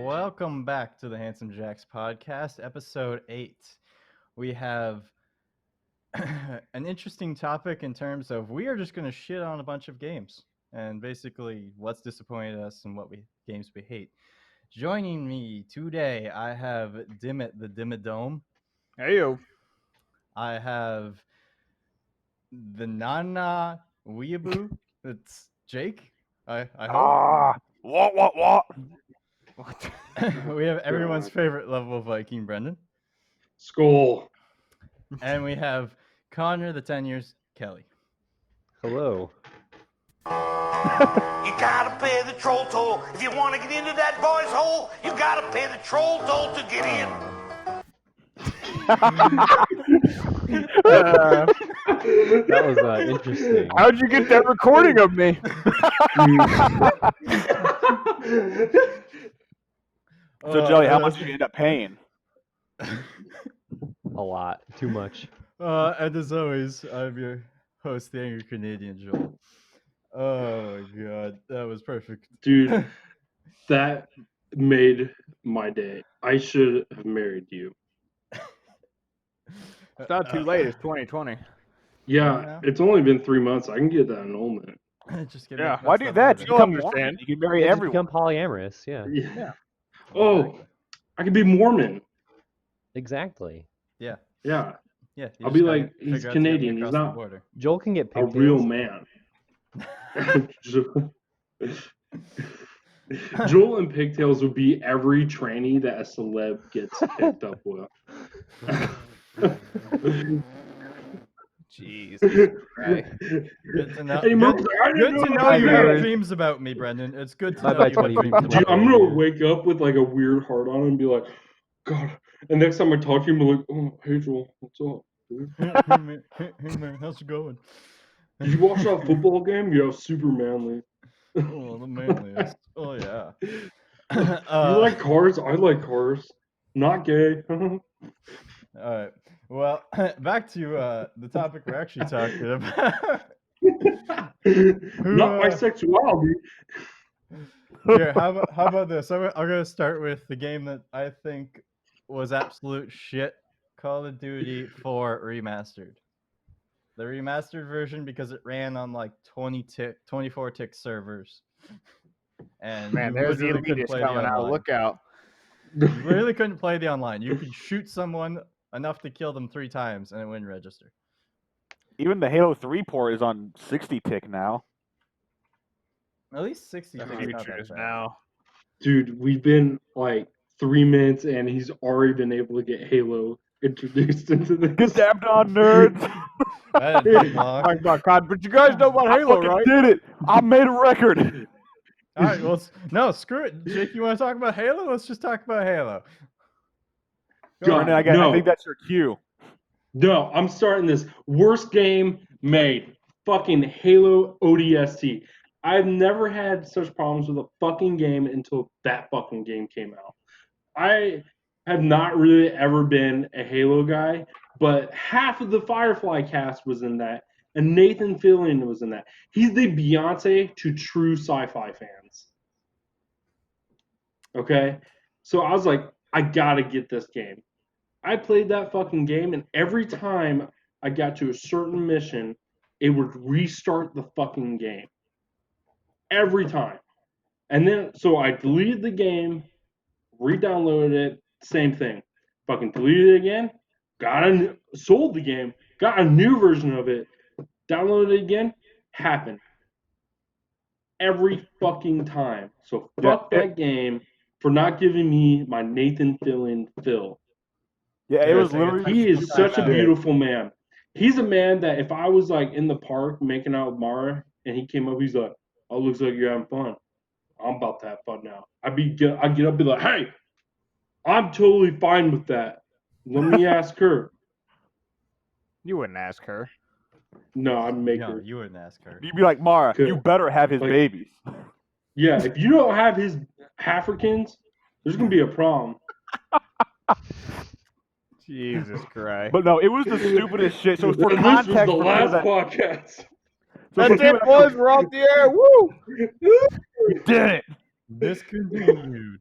Welcome back to the Handsome Jacks podcast, episode 8. We have an interesting topic in terms of we are just going to shit on a bunch of games and basically what's disappointed us and games we hate. Joining me today, I have Dimit the Dimmadome. Heyo. I have the Nana Weeaboo. It's Jake. I hope. What? We have everyone's favorite level of Viking, Brendon. Skull. And we have Connor, the 10 years, Kelly. Hello. You gotta pay the troll toll. If you want to get into that boy's hole, you gotta pay the troll toll to get in. That was interesting. How'd you get that recording of me? So, Jelly, how much did you end up paying? A lot. Too much. And as always, I'm your host, the Angry Canadian Joel. Oh my god, that was perfect. Dude, that made my day. I should have married you. It's not too late. It's 2020. Yeah, it's only been 3 months. I can get that annulment. Just get Yeah, mixed why up do with that? it. You can understand. You can marry Just everyone. become polyamorous. Yeah. Yeah. Oh, I could be Mormon. Exactly. Yeah. Yeah. Yeah. you I'll just be gotta like, he's figure out to get me Canadian, he's across the not- border. Joel can get A pigtails. real man. Joel and pigtails would be every tranny that a celeb gets picked up with. Jesus Christ. Good to know. Hey, Murphy, I Good didn't to know know you that. have Aaron. dreams about me, Brendan. It's good to Bye know bye, you have 20 dreams people. about Dude, I'm me. gonna wake up with like a weird heart on and be like, God. And next time I talk to you, I'm like, oh, hey Joel, what's up, dude? Hey man, how's it going? Did you watch that football game? Yeah, super manly. Oh, the manliest. Oh yeah. You like cars? I like cars. Not gay. All right. Well, back to the topic we're actually talking about. Not my sexuality. Here, how about this? I'm gonna start with the game that I think was absolute shit. Call of Duty 4 Remastered. The remastered version because it ran on like 24 tick servers. And Man, you there's the literally couldn't elitist play the coming out. online. Look out. You really couldn't play the online. You could shoot someone enough to kill them 3 times and it wouldn't register. Even the Halo 3 port is on 60 tick now. At least 60 tick is not that bad. Dude, we've been like 3 minutes and he's already been able to get Halo introduced into this. Get dabbed on, nerds. That didn't take long. Talking about COD, but you guys know about Halo, right? Did it. I made a record. All right, well, no, screw it. Jake, you want to talk about Halo? Let's just talk about Halo. God, I no. think that's your cue. No, I'm starting this. Worst game made. Fucking Halo ODST. I've never had such problems with a fucking game until that fucking game came out. I have not really ever been a Halo guy, but half of the Firefly cast was in that, and Nathan Fillion was in that. He's the Beyonce to true sci-fi fans. Okay? So I was like, I gotta get this game. I played that fucking game, and every time I got to a certain mission, it would restart the fucking game. Every time. And then, so I deleted the game, re-downloaded it, same thing. Fucking deleted it again, sold the game, got a new version of it, downloaded it again, happened. Every fucking time. So fuck that game for not giving me my Nathan Fillion fill. Yeah, it was literally. He is such a out. beautiful man. He's a man that if I was like in the park making out with Mara and he came up, he's like, "Oh, looks like you're having fun. I'm about to have fun now." I'd get up and be like, "Hey, I'm totally fine with that. Let me ask her." You wouldn't ask her. No, I'd make No, her. you wouldn't ask her. You'd be like, Mara, Good. you better have his Like- babies. Yeah, if you don't have his Africans, there's gonna be a problem. Jesus Christ. But no, it was the stupidest shit. So for And context, this was the for last that, podcast. so That's for it, people- boys. We're off the air. Woo! We did it. Discontinued.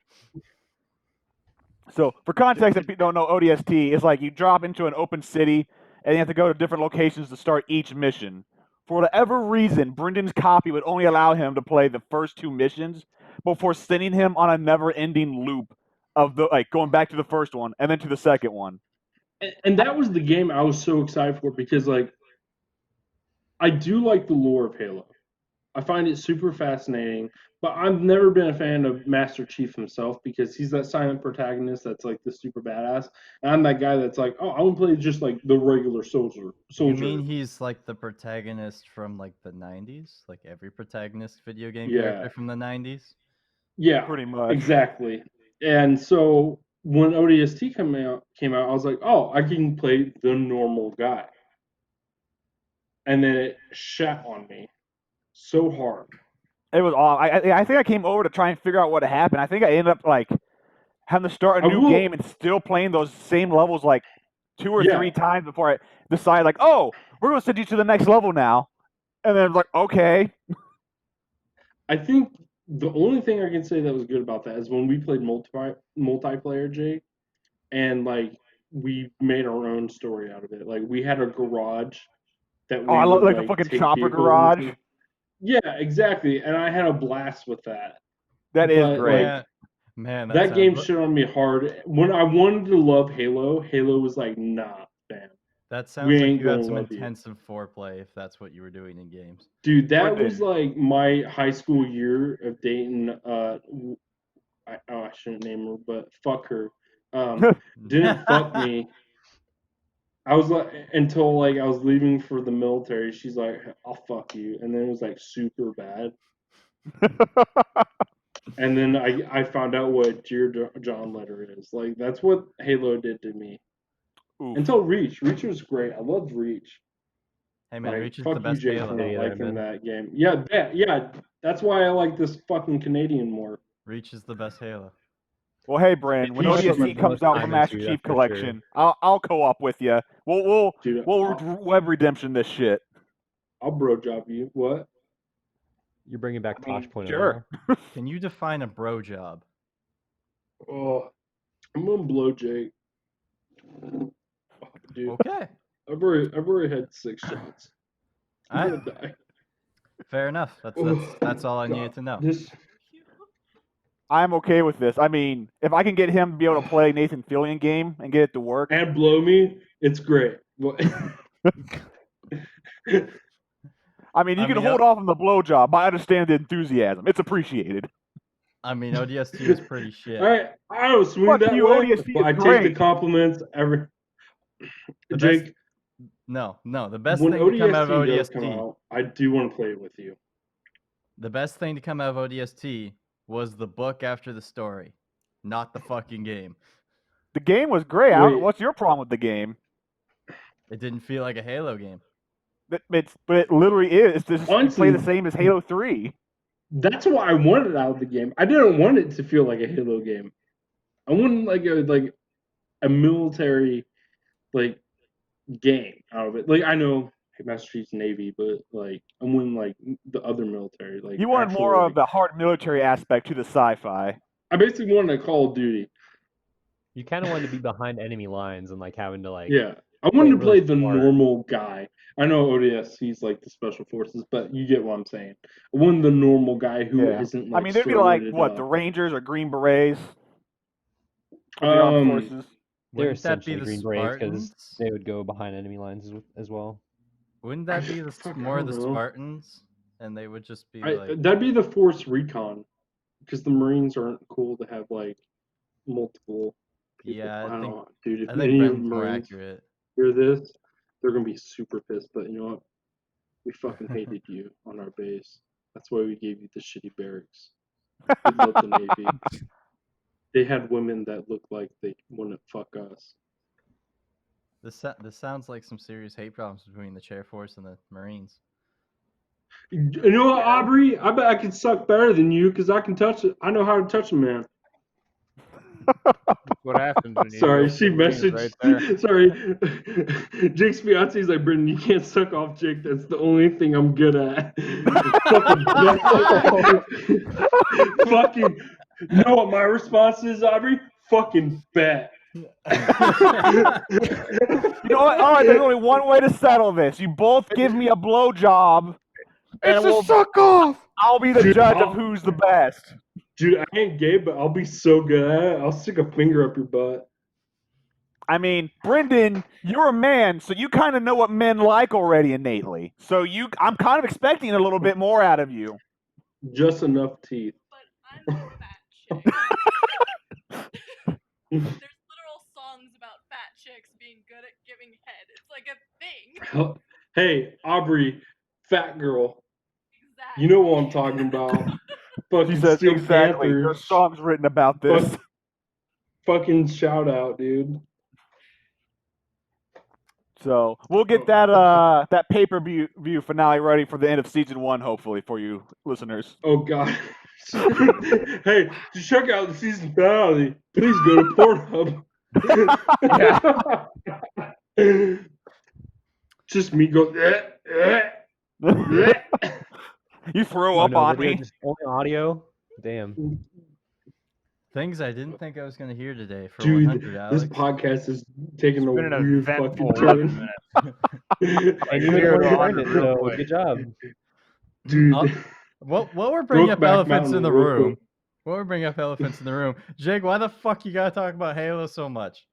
So, for context, if you don't know, ODST is like you drop into an open city and you have to go to different locations to start each mission. For whatever reason, Brendon's copy would only allow him to play the first 2 missions before sending him on a never-ending loop of going back to the first one and then to the second one. And that was the game I was so excited for because, like, I do like the lore of Halo. I find it super fascinating, but I've never been a fan of Master Chief himself because he's that silent protagonist that's like the super badass. And I'm that guy that's like, oh, I want to play just like the regular soldier. You mean he's like the protagonist from like the 90s? Like every protagonist video game character from the 90s? Yeah, pretty much. Exactly. And so when ODST came out, I was like, oh, I can play the normal guy. And then it shat on me so hard. It was all. I think I came over to try and figure out what happened. I think I ended up like having to start a new game and still playing those same levels like 2 or 3 times before I decided like, oh, we're gonna send you to the next level now. And then like, okay. I think the only thing I can say that was good about that is when we played multiplayer, Jake, and like we made our own story out of it. Like we had a garage that we I love would, like a fucking take chopper vehicles garage. into. Yeah, exactly. And I had a blast with that. That is great. Like, man, that game shit on me hard. When I wanted to love Halo, Halo was like, nah, fam. That We sounds like ain't you had gonna some love you. intensive foreplay if that's what you were doing in games. Dude, that Brendon. was like my high school year of dating. I shouldn't name her, but fuck her. Didn't fuck me. I was like, until like I was leaving for the military. She's like, I'll fuck you, and then it was like super bad. And then I found out what Dear John letter is. Like that's what Halo did to me. Oof. Until Reach. Reach was great. I loved Reach. Hey man, Like, Reach is fuck the you, best Jake, Halo. for not Yeah, liking man. that game. Yeah, that's why I like this fucking Canadian more. Reach is the best Halo. Well, hey, Brand, when You should ODST have comes more out for time Master into Chief that for sure. Collection, I'll co-op with you. We'll Dude, web redemption this shit. I'll bro job you. What? You're bringing back Tosh.0. Sure. Can you define a bro job? Oh, I'm gonna blow Jake. Oh, dude, Okay. I've already had 6 shots. I'm Alright. gonna die. Fair enough. That's all I needed to know. This I'm okay with this. I mean, if I can get him to be able to play Nathan Fillion game and get it to work. and blow me, it's great. I mean, you can hold off on the blowjob, but I understand the enthusiasm. It's appreciated. I mean, ODST was pretty shit. I don't swing Fuck that you, way, ODST but is I take great. the compliments every. The Jake, best, no, the best when thing to come out of ODST does ODST, come out, I do want to play it with you. the best thing to come out of ODST was the book after the story, not the fucking game. The game was great. Wait. What's your problem with the game? It didn't feel like a Halo game. But it literally is. It's just, Honestly, you play the same as Halo 3. That's what I wanted out of the game. I didn't want it to feel like a Halo game. I wanted like a military like game out of it. Like I know Master Chief's Navy, but like I wanted like the other military. Like You wanted actual, more like, of the hard military aspect to the sci-fi. I basically wanted a Call of Duty. You kind of wanted to be behind enemy lines and like having to like. Yeah, I wanted to play really the smart. normal guy. I know ODST's like the special forces, but you get what I'm saying. I wanted the normal guy who isn't like. I mean, there'd be like steroided what up. the Rangers or Green Berets of the armed forces. They're Wouldn't that be essentially the Green Berets because Spartans? they would go behind enemy lines as well. Wouldn't that be the Fuck, more I of the don't know. Spartans, and they would just be like, That'd be the Force Recon, because the Marines aren't cool to have like multiple people. yeah, I don't think know, dude. If I think any Brendon's more Marines accurate. hear this, they're gonna be super pissed. But you know what? We fucking hated you on our base. That's why we gave you the shitty barracks. We love the Navy. They had women that looked like they wouldn't fuck us. This sounds like some serious hate problems between the Chair Force and the Marines. You know what, Aubrey? I bet I could suck better than you because I can touch it. I know how to touch a man. What happens when you Sorry, go she for the wings messaged. right there? Sorry, Jake's fiance's like, Brendan, you can't suck off Jake. That's the only thing I'm good at. Fucking fucking. You know what my response is, Aubrey? fucking bet. You know what? All right, there's only one way to settle this. You both give me a blowjob, and we'll suck off. I'll be the Dude, judge of who's the best. Dude, I ain't gay, but I'll be so good at it. I'll stick a finger up your butt. I mean, Brendon, you're a man, so you kind of know what men like already innately. So I'm kind of expecting a little bit more out of you. Just enough teeth. But I'm a fat chick. There's literal songs about fat chicks being good at giving head. It's like a thing. Hey, Aubrey, fat girl. Exactly. You know what I'm talking about. Fucking She says Steel exactly. Panther. There's songs written about this. Fucking shout out, dude. So we'll get that pay-per-view finale ready for the end of season 1, hopefully, for you listeners. Oh god. Hey, to check out the season finale, please go to Pornhub. Just me go. You throw Oh, up no on video, me. just only audio. Damn. Things I didn't think I was going to hear today for Dude, 100, Alex. this podcast is taking a been an weird eventful fucking turn. And you were the Zero one to who 100 learned it, real so quick. good job. Dude, What we're bringing up Brokeback elephants Mountain in the real room. quick. What we're bringing up elephants in the room. Jake, why the fuck you gotta talk about Halo so much?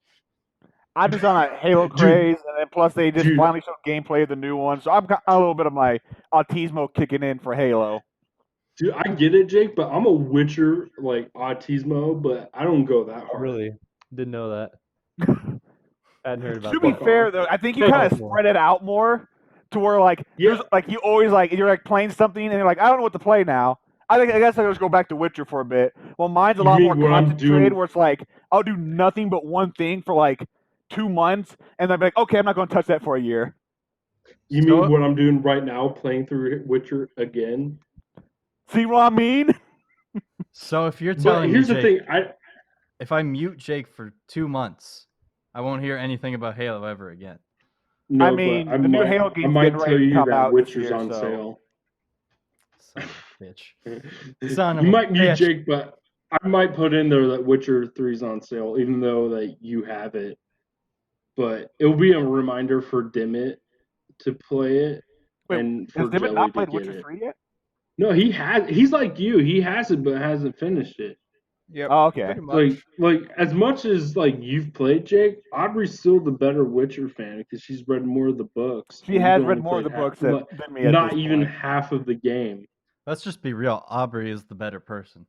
I'm just on a Halo Dude. craze, and then plus they just Dude. finally showed gameplay of the new one, so I've got a little bit of my autismo kicking in for Halo. Dude, I get it, Jake, but I'm a Witcher like autismo, but I don't go that I hard. really didn't know that. Hadn't heard about To be that. fair, though, I think you Fuck kind of more. spread it out more to where like Yeah. there's like you always like you're like playing something and you're like I don't know what to play now. I guess I'll just go back to Witcher for a bit. Well, mine's a You lot mean more what I'm concentrated, doing- where it's like I'll do nothing but one thing for like 2 months, and then I'll be like, okay, I'm not going to touch that for a year. You So- mean what I'm doing right now, playing through Witcher again? See what I mean? So if you're But telling me, here's the Jake, thing, if I mute Jake for 2 months, I won't hear anything about Halo ever again. no, I mean, but I the new might, Halo I game's might getting tell ready to you come that out this Witcher's year, on so- sale. Son of a bitch. Son of You a might mute bitch. Jake, but I might put in there that Witcher 3's on sale, even though that you have it. But it'll be a reminder for Dimit to play it Wait, and for has Dimit Jelly not to played get Witcher it. 3 yet? No, he has. He's like you. He has it, but hasn't finished it. Yep. Oh, okay. Pretty much. Like as much as like you've played, Jake, Aubrey's still the better Witcher fan because she's read more of the books. She and has you've read only more of the played books half, than me at not this even point. half of the game. Let's just be real. Aubrey is the better person.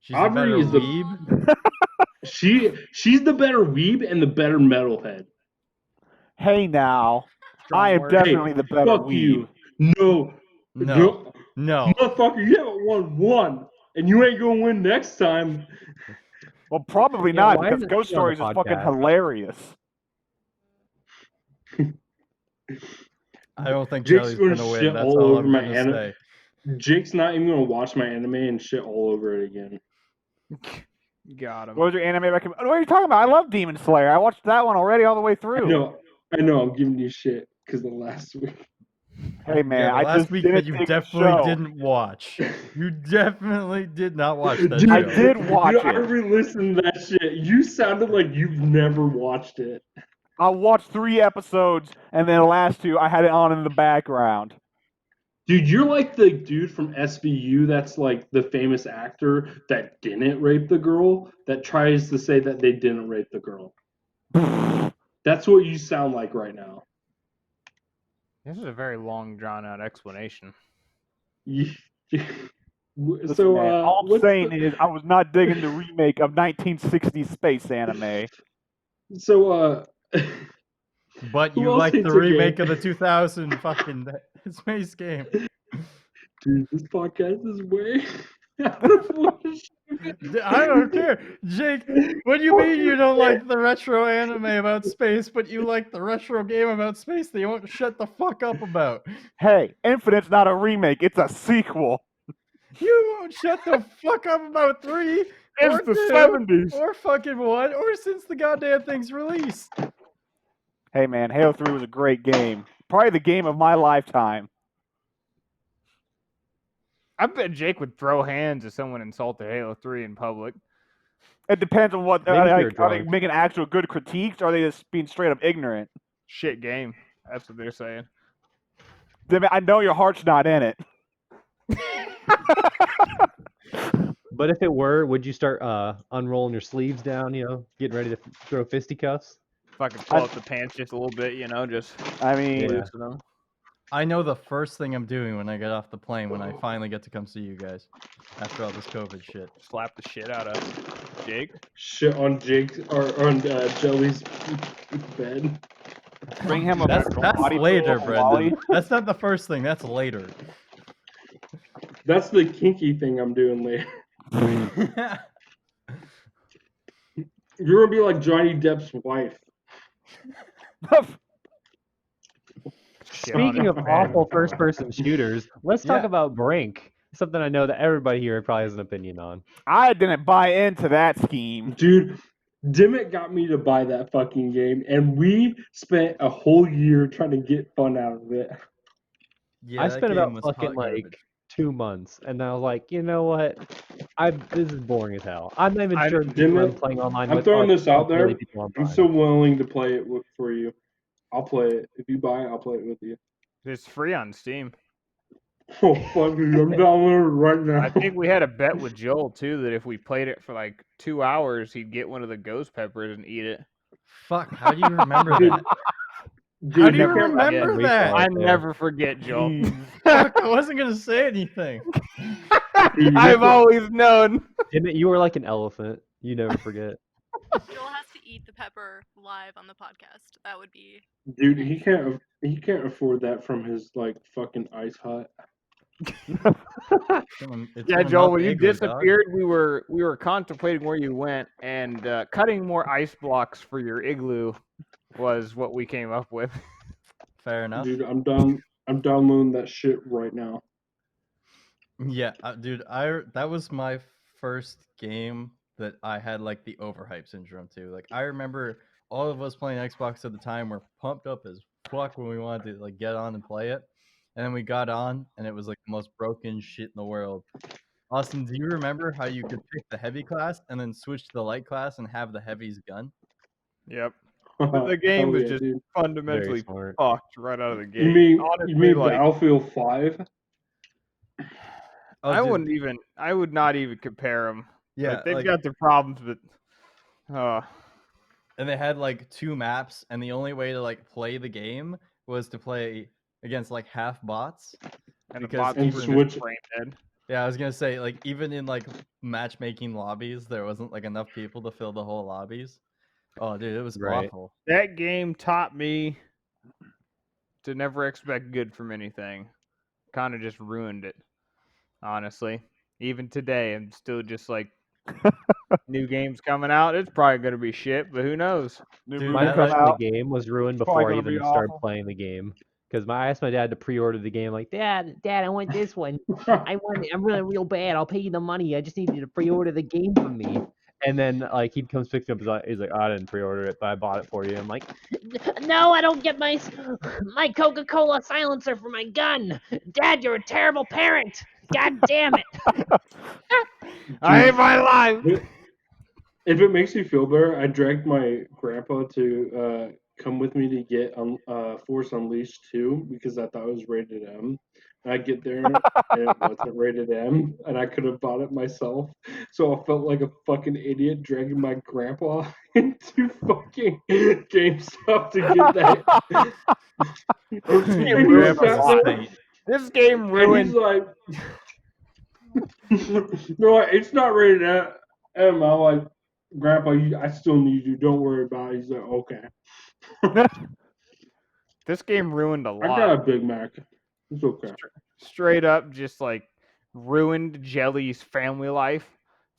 She's the Aubrey better is the- weeb. She's the better weeb and the better metalhead. Hey now, Strong I am word. definitely the better Fuck weeb. you. No. No. Motherfucker, you haven't won one. And you ain't gonna win next time. Well, probably Yeah, not why because isn't Ghost she on the Stories is fucking podcast? hilarious. I don't think Jake's Jelly's gonna gonna win. shit That's all all over I'm my gonna anime. say. Jake's not even gonna watch my anime and shit all over it again. Got him. What was your anime recommend? What are you talking about? I love Demon Slayer. I watched that one already all the way through. I know, I'm giving you shit because of last week. Hey man, Yeah, the I last just week didn't that you take the definitely show. didn't watch. You definitely did not watch that Dude, I show. did watch I it. re-listened to that shit. You sounded like you've never watched it. I watched 3 episodes, and then the last 2 I had it on in the background. Dude, you're like the dude from SVU that's like the famous actor that didn't rape the girl that tries to say that they didn't rape the girl. That's what you sound like right now. This is a very long, drawn-out explanation. Listen, So, man, all I'm what's saying the- is I was not digging the remake of 1960 space anime. so, But Who you else like hates the a remake game? of the 2000 fucking space game. dude, this podcast is way out of order. I don't care. Jake, what do you mean you don't like the retro anime about space, but you like the retro game about space that you won't shut the fuck up about? Hey, Infinite's not a remake; it's a sequel. You won't shut the fuck up about 3 It's or the 2 70s. or fucking 1 or since the goddamn thing's released. Hey man, Halo 3 was a great game. Probably the game of my lifetime. I bet Jake would throw hands if someone insulted Halo 3 in public. It depends on what Maybe if you're are they drunk. making actual good critiques, or are they just being straight up ignorant? Shit game. That's what they're saying. I know your heart's not in it. But if it were, would you start unrolling your sleeves down, getting ready to throw fisticuffs? Fucking pull up the pants just a little bit, just I mean, Yeah. loosen them. I know the first thing I'm doing when I get off the plane when I finally get to come see you guys after all this COVID shit. Slap the shit out of Jake. Shit on Jake's or on Jelly's bed. bring him a That's body later, pillow, Wally. Brendan. That's not the first thing. That's later. That's the kinky thing I'm doing later. You're gonna be like Johnny Depp's wife. Shit on Speaking his of bed. awful first-person shooters, let's talk Yeah. about Brink. Something I know that everybody here probably has an opinion on. I didn't buy into that scheme. Dude, Dimmitt got me to buy that fucking game, and we spent a whole year trying to get fun out of it. Yeah, I that spent game about was fucking hot like garbage. 2 months, and I was like, you know what? This is boring as hell. I'm not even I- sure the people I'm Dimmitt, playing online I'm with throwing are this out really there. people I'm online. so willing to play it for you. I'll play it. If you buy it, I'll play it with you. It's free on Steam. Oh, fuck you. I'm downloading it right now. I think we had a bet with Joel too that if we played it for like 2 hours, he'd get one of the ghost peppers and eat it. Fuck, how do you remember Dude, that? Dude, How do you never remember forget. that? I Right there. never forget, Joel. Fuck, I wasn't gonna say anything. Dude, you I've have to- always known. Dimit, you were like an elephant. You never forget. Joel has to eat the pepper live on the podcast. That would be. Dude, he can't afford that from his like fucking ice hut. It's Yeah, gonna Joel, melt when the you igloo, dog. disappeared, we were contemplating where you went, and cutting more ice blocks for your igloo was what we came up with. Fair enough. Dude, I'm downloading that shit right now. Yeah, dude, that was my first game that I had like the overhype syndrome too. Like I remember all of us playing Xbox at the time were pumped up as fuck when we wanted to like get on and play it, and then we got on and it was like the most broken shit in the world. Austin, do you remember how you could pick the heavy class and then switch to the light class and have the heavy's gun? Yep. But the game Hell was yeah, just dude. fundamentally smart. fucked right out of the gate. You mean Honestly, like Battlefield 5? Oh, I dude, would not even compare them. yeah, Like, they've like, got their problems, but and they had like 2 maps, and the only way to like play the game was to play against like half bots. and the Because bots And were switch- just brain dead. Yeah, I was gonna say like even in like matchmaking lobbies, there wasn't like enough people to fill the whole lobbies. Oh, dude, it was Right. awful. That game taught me to never expect good from anything. Kind of just ruined it, honestly. Even today, I'm still just like, new games coming out. It's probably gonna be shit, but who knows? New Dude, movie My that, come impression like- of the game was ruined Probably before I gonna be even started awful. playing the game. Because I asked my dad to pre-order the game. Like, Dad, I want this one. I'm really real bad. I'll pay you the money. I just need you to pre-order the game for me. And then like he'd come pick up. He's like, I didn't pre-order it, but I bought it for you. I'm like, no, I don't get my Coca-Cola silencer for my gun. Dad, you're a terrible parent. God damn it. I hate my life. If it makes you feel better, I dragged my grandpa to come with me to get Force Unleashed 2 because I thought it was rated M. And I get there and it wasn't rated M, and I could have bought it myself. So I felt like a fucking idiot dragging my grandpa into fucking GameStop to get that. And Your he grandpa's sat a there, saint. This game and ruined. he's like, no, it's not rated M. I'm like, Grandpa, I still need you. Don't worry about it. He's like, okay. This game ruined a I got lot. a Big Mac. It's okay. Straight up, just like ruined Jelly's family life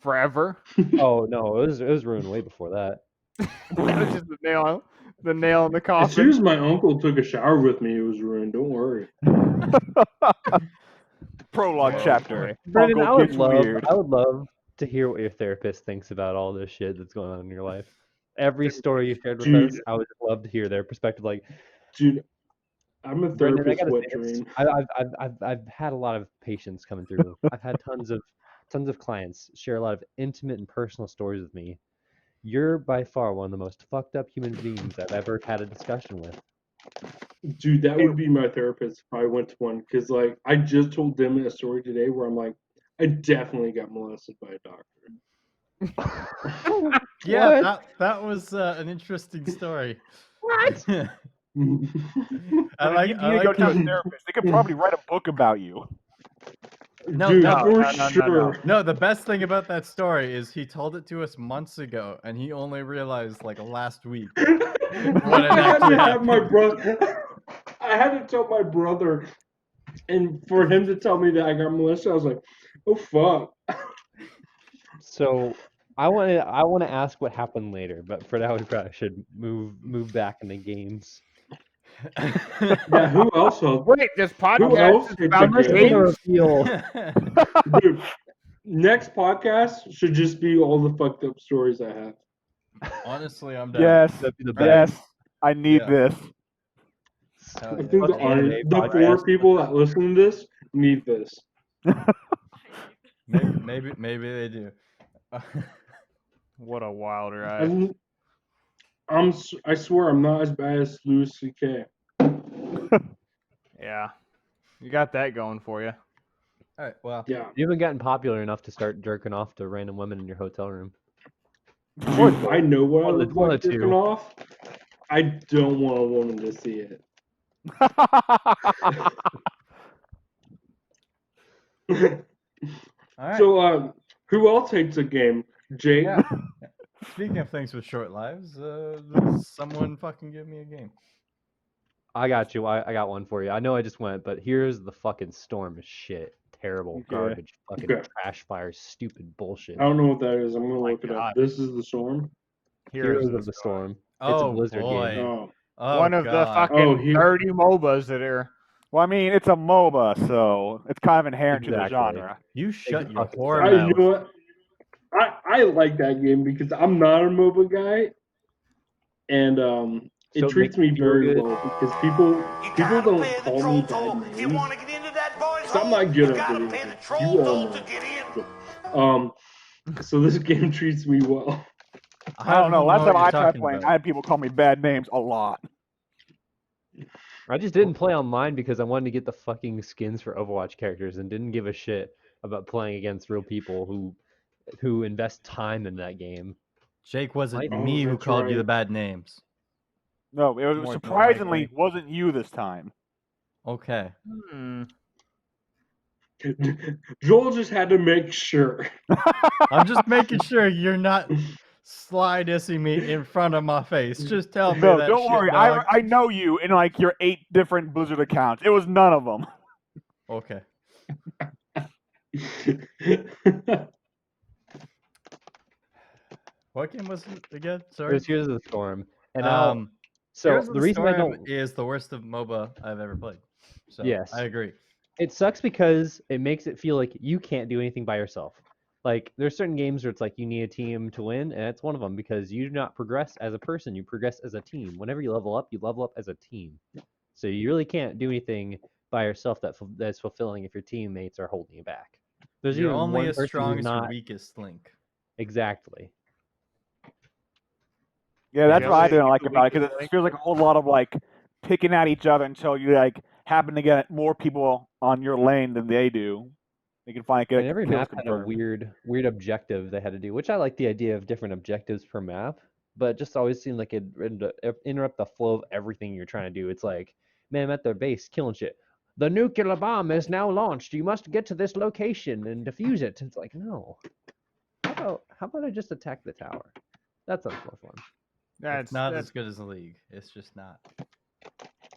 forever. Oh no, it was ruined way before that. That was just the nail in the As coffin. soon as my uncle took a shower with me, it was ruined. Don't worry. Prologue Oh, chapter. boy. Brendon, Uncle gets weird. I would love to hear what your therapist thinks about all this shit that's going on in your life. Every story you shared with Dude. us, I would just love to hear their perspective. Like, Dude, I'm a Brendon, I therapist gotta wet say this. dream. I've had a lot of patients coming through. I've had tons of tons of clients, share a lot of intimate and personal stories with me. You're by far one of the most fucked up human beings I've ever had a discussion with. Dude, that would be my therapist if I went to one. Because, like, I just told them a story today where I'm like, I definitely got molested by a doctor. Yeah, What? that was an interesting story. What? I Brendon, you need to go to a therapist. They could probably write a book about you. No, Dude, no, for no. sure. no. The best thing about that story is he told it to us months ago, and he only realized like last week what had I had actually to have my happened. brother. I had to tell my brother, and for him to tell me that I got molested, I was like, "Oh fuck!" So I want to ask what happened later, but for now we probably should move back into games. Yeah, who else? Wait, this Who podcast else is hates about a Let's game? do the games. reveal. Dude, next podcast should just be all the fucked up stories I have. Honestly, I'm down. Yes, That'd be the yes, best. I need Yeah. this. Hell I yeah. think Fuck anime the podcast. 4 people that listen to this need this. Maybe they do. What a wild ride. And I swear I'm not as bad as Louis C.K. Yeah. You got that going for you. All right. Well, Yeah. You haven't gotten popular enough to start jerking off to random women in your hotel room. Dude, I know what I one of the- look one like of the two. jerking off. I don't want a woman to see it. all right. So, who else hates a game? Jake? Yeah. Speaking of things with short lives, does someone fucking give me a game? I got you. I got one for you. I know I just went, but here's the fucking storm shit. Terrible, Okay. garbage, fucking Okay. trash fire, stupid bullshit. I don't know what that is. I'm gonna my look it up. God. This is the storm. Heroes Heroes of the Storm. It's a Oh Blizzard boy. game. Oh, Oh One of the God. fucking 30 MOBAs that are. Well, I mean, it's a MOBA, so it's kind of inherent to the Exactly. genre. You shut your fucking whore you mouth. know what? I like that game because I'm not a MOBA guy, and it So it treats makes you me feel very good. well because people You people gotta don't pay the call troll me toll bad if you names. want to get into that boy's 'Cause I'm hole. not good You at gotta video pay the games. troll You all toll to know. get in. So this game treats me well. I don't know. Last what time you're I tried talking playing, about. I had people call me bad names a lot. I just didn't play online because I wanted to get the fucking skins for Overwatch characters and didn't give a shit about playing against real people who invest time in that game. Jake, was it Oh, me who that's called you the right. bad names? No, it was More than surprisingly likely. wasn't you this time. Okay. Hmm. Joel just had to make sure. I'm just making sure you're not slide dissing me in front of my face. Just tell me No, that don't shit, worry. dog. I know you in like your 8 different Blizzard accounts. It was none of them. Okay. What game was it again? It Sorry. was Heroes of the Storm. And now, so Heroes of the the reason I Storm don't, is the worst of MOBA I've ever played. So Yes. I agree. it sucks because it makes it feel like you can't do anything by yourself. Like there's certain games where it's like you need a team to win, and that's one of them because you do not progress as a person, you progress as a team. Whenever you level up as a team. So you really can't do anything by yourself that's fulfilling if your teammates are holding you back. There's You're even only one as person strong who's as your not weakest link. exactly. Yeah, that's Yeah, what I like, didn't you like can about it weaken because it link. feels like a whole lot of like picking at each other until you like happen to get more people on your lane than they do. You can finally get And every kills map had a confirmed. weird objective they had to do, which I like the idea of different objectives per map, but it just always seemed like it interrupt the flow of everything you're trying to do. It's like, man, I'm at their base killing shit. The nuclear bomb is now launched. You must get to this location and defuse it. It's like, no. How about I just attack the tower? That sounds more fun. It's not as good as the League. It's just not.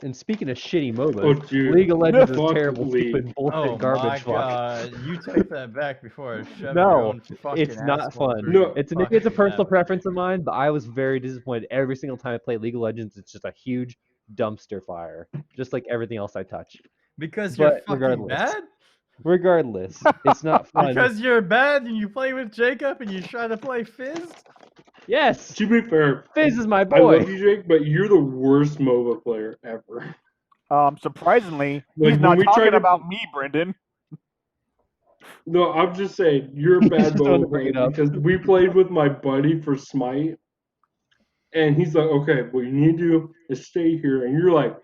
And speaking of shitty MOBAs, Oh, dude. League of Legends is Fuck terrible, League. stupid, bullshit, Oh my garbage fuck. god. You take that back before I shove your No, own fucking it's not asshole fun. through No. your Maybe it's a fucking personal mouth. preference of mine, but I was very disappointed every single time I played League of Legends. It's just a huge dumpster fire, just like everything else I touch. Because you're But fucking bad? regardless, it's not fun. Because you're bad and you play with Jacob and you try to play Fizz? Yes, To be fair, Fizz is my I boy. love you, Jake, but you're the worst MOBA player ever. Surprisingly, Like, he's when not we tried talking to- about me, Brendon. No, I'm just saying you're a He's bad just wanted to MOBA bring it player up. because we played with my buddy for Smite, and he's like, "Okay, what you need to do is stay here," and you're like,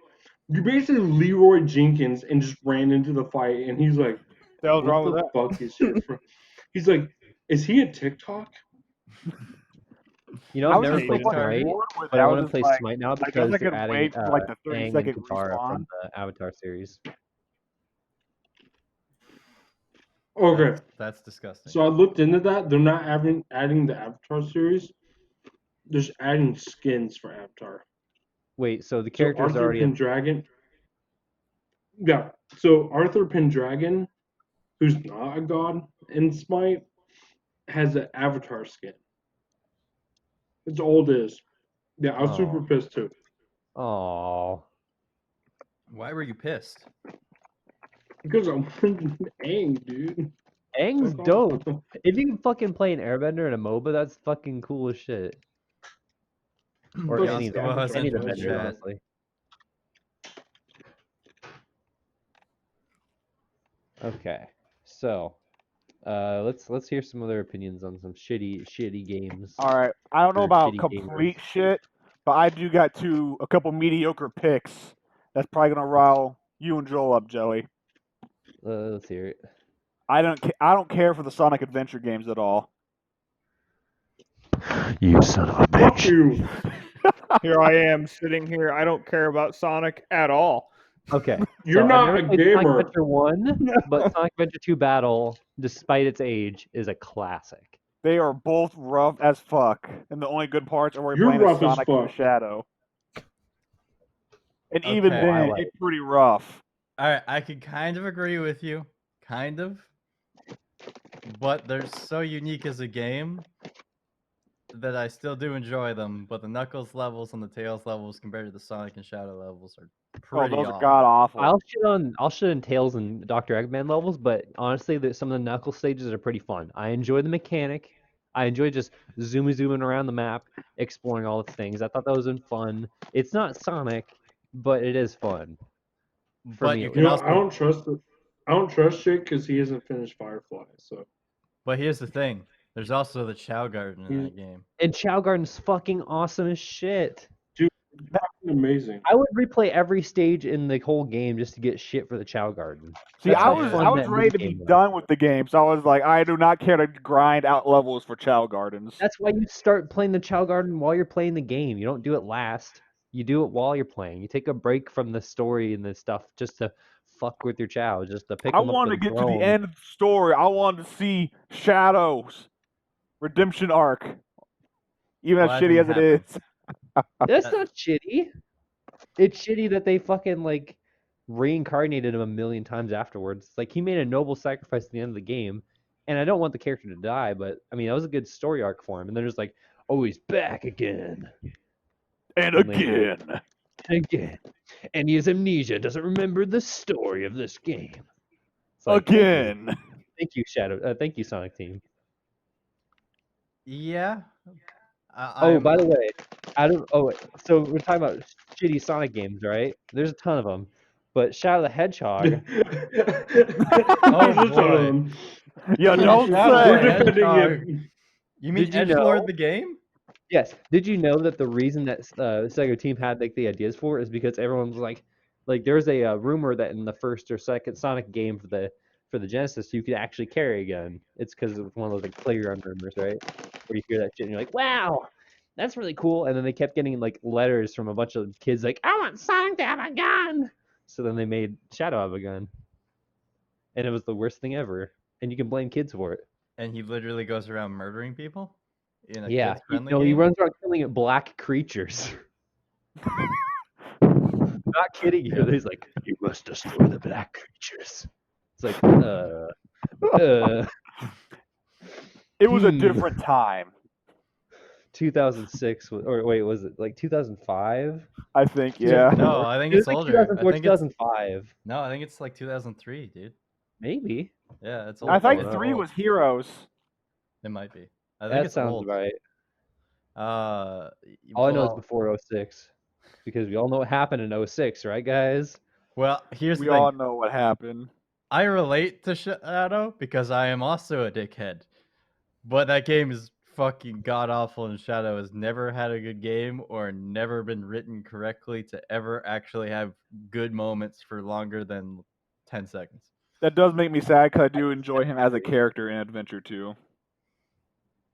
"You basically Leroy Jenkins and just ran into the fight," and he's like, The hell's "What wrong with the that? fuck is your friend?" He's like, "Is he a TikTok?" You know, I I've was never just so played fucking Smite, bored with it. but I I want was to just play like, Smite now I guess because I they're could adding wait for like the 30 Aang and second Katara respawn. from the Avatar series. Okay, That's disgusting. so I looked into that. They're not adding the Avatar series. They're just adding skins for Avatar. Wait, so the So characters are Arthur already in. Pendragon, yeah. So Arthur Pendragon, who's not a god in Smite, has an Avatar skin. It's old as. Yeah, I was super Oh, pissed too. oh, Why were you pissed? Because I'm Aang, dude. Aang's Fuck dope. off. If you can fucking play an Airbender and a MOBA, that's fucking cool as shit. Or Plus, any it's of the the Yaskimo has Avatar any of the entered the flash benders, shit. chat. honestly. Okay, so let's hear some other opinions on some shitty games. All right, I don't know For about shitty complete gamers. shit, but I do got a couple mediocre picks. That's probably gonna rile you and Joel up, Joey. Let's hear it. I don't care for the Sonic Adventure games at all. You son of a Fuck you. Here I am sitting here. I don't care about Sonic at all. Okay, You're so I've not never a played Sonic gamer. Adventure 1, but Sonic Adventure 2 Battle, despite its age, is a classic. They are both rough as fuck, and the only good parts are where you're You're playing as rough as Sonic from the fuck. shadow. And even Okay. Oh, I then, like it's pretty rough. All right, I could kind of agree with you, kind of, but they're so unique as a game that I still do enjoy them. But the Knuckles levels and the Tails levels compared to the Sonic and Shadow levels are Oh, pretty those are awful. god awful. I'll shit on Tails and Dr. Eggman levels, but honestly, some of the Knuckles stages are pretty fun. I enjoy the mechanic. I enjoy just zooming around the map, exploring all the things. I thought that was fun. It's not Sonic, but it is fun. For But me, you at can You know, least. I also, don't trust it. I don't trust shit because he hasn't finished Firefly. So but here's the thing: there's also the Chow Garden in he's that game. And Chow Garden's fucking awesome as shit. fucking amazing. I would replay every stage in the whole game just to get shit for the Chow Garden. See, That's I how was fun I was that ready to be minigame was. done with the game, so I was like, I do not care to grind out levels for Chow Gardens. That's why you start playing the Chow Garden while you're playing the game. You don't do it last. You do it while you're playing. You take a break from the story and the stuff just to fuck with your Chow, just to pick I them up wanted to and get to throw the 'em. end of the story. I wanted to see Shadow's redemption arc, even Well, as that shitty didn't as it happen. is. That's not shitty. It's shitty that they fucking like reincarnated him a million times afterwards. It's like he made a noble sacrifice at the end of the game, and I don't want the character to die, but I mean that was a good story arc for him. And they're just like, oh, he's back again, And and like again. again, and he has amnesia, doesn't remember the story of this game. It's like Again. thank you, Shadow, thank you, Sonic Team. Yeah. Oh, I'm. by the way, I don't. Oh, wait, so we're talking about shitty Sonic games, right? There's a ton of them, but Shadow the Hedgehog. Oh There's a ton of boy. them. You don't Shadow the We're say. defending Hedgehog. him. You mean Did you Edgelord know? the game? Yes. Did you know that the reason that Sega Team had like the ideas for it is because everyone was like there's a rumor that in the first or second Sonic game for the Genesis you could actually carry a gun. It's because it was one of those like playground rumors, right? Where you hear that shit and you're like, wow, that's really cool. And then they kept getting like letters from a bunch of kids like, I want Sonic to have a gun. So then they made Shadow have a gun, and it was the worst thing ever. And you can blame kids for it. And he literally goes around murdering people in a Yeah, kids-friendly he game. runs around killing black creatures. Not kidding you. Yeah. He's like, you must destroy the black creatures. It's like, uh, It was a different time, 2006, or wait, was it like 2005? I think, yeah. No, I think It was it's like older. I 2004, think it's 2005. no, I think it's like 2003, dude. Maybe. Yeah, it's I old. I think It's 3 old. was Heroes. It might be. I think That it's sounds old. right. Uh, All I know is well, before 06. Because we all know what happened in 06, right, guys? well, here's the We thing. all know what happened. I relate to Shadow because I am also a dickhead. But that game is fucking god awful, and Shadow has never had a good game or never been written correctly to ever actually have good moments for longer than 10 seconds. That does make me sad because I do enjoy him as a character in Adventure 2.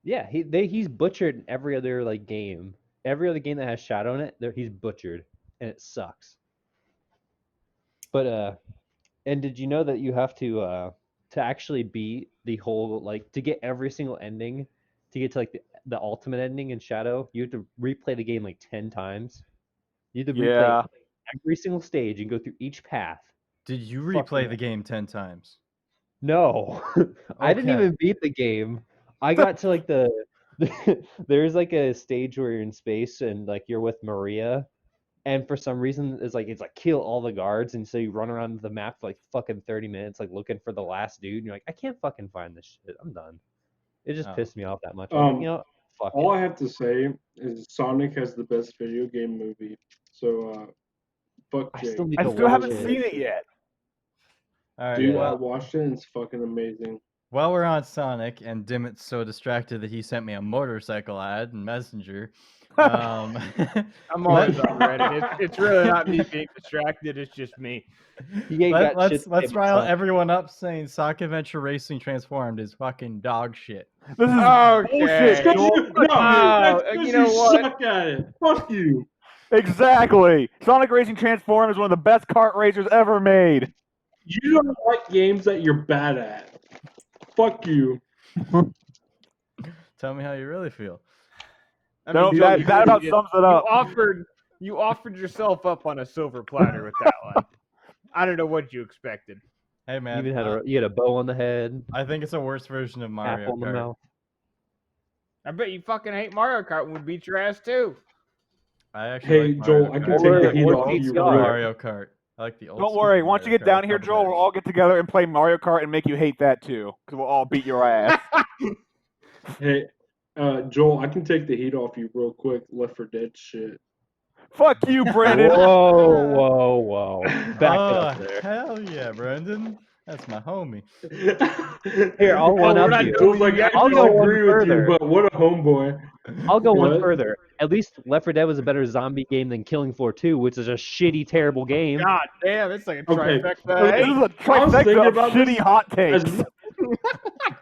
Yeah, he's butchered in every other like game. Every other game that has Shadow in it, he's butchered, and it sucks. But and did you know that you have to actually beat the whole like to get every single ending, to get to like the ultimate ending in Shadow, you have to replay the game like 10 times. You have to replay Yeah. every single stage and go through each path. Did you Fucking replay the game 10 times? No, I didn't Okay. even beat the game. I got to like there's like a stage where you're in space and like you're with Maria, and for some reason it's like kill all the guards, and so you run around the map for like fucking 30 minutes like looking for the last dude, and you're like, I can't fucking find this shit. I'm done. It just Oh. pissed me off that much. I was like, fuck All it. I have to say is Sonic has the best video game movie. So fuck I Jake. still need I to still watch haven't it. seen it yet. All right. Dude, I Well, watched it and it's fucking amazing. while we're on Sonic, and Dimmit's so distracted that he sent me a motorcycle ad in Messenger. I'm always on Reddit. It's really not me being distracted. It's just me. You ain't got shit to Let's say rile about everyone up saying Sonic Adventure Racing Transformed is fucking dog shit. This is Okay. bullshit, That's Joel. you, no, Oh, that's because you know what? suck at it. Fuck you. Exactly. Sonic Racing Transform is one of the best kart racers ever made. You don't like games that you're bad at. Fuck you. Tell me how you really feel. I No, mean, that Joe, about sums it up. You offered yourself up on a silver platter with that one. I don't know what you expected. Hey You man, even had you had a bow on the head, I think it's a worse version of Mario apple in the Kart. mouth. I bet you fucking hate Mario Kart and would beat your ass too. I actually Hey, like Joel, Mario I Kart. can take the Or- heat or off you VCR. real Mario Kart. I like the old. Don't school worry. Once you Mario get down Kart, here, not Joel, better. we'll all get together and play Mario Kart and make you hate that too, because we'll all beat your ass. Hey, Joel, I can take the heat off you real quick. Left 4 Dead shit. Fuck you, Brendon. Whoa. Back up there. Hell yeah, Brendon. That's my homie. Here, I'll one we're up not you. Joel's like, I I'll go one disagree with you, further. but what a homeboy. I'll go one What? further. At least Left 4 Dead was a better zombie game than Killing Floor 2, which is a shitty, terrible game. God damn, it's like a Okay, trifecta. so This Hey, is a I was thinking trifecta of about this shitty hot takes.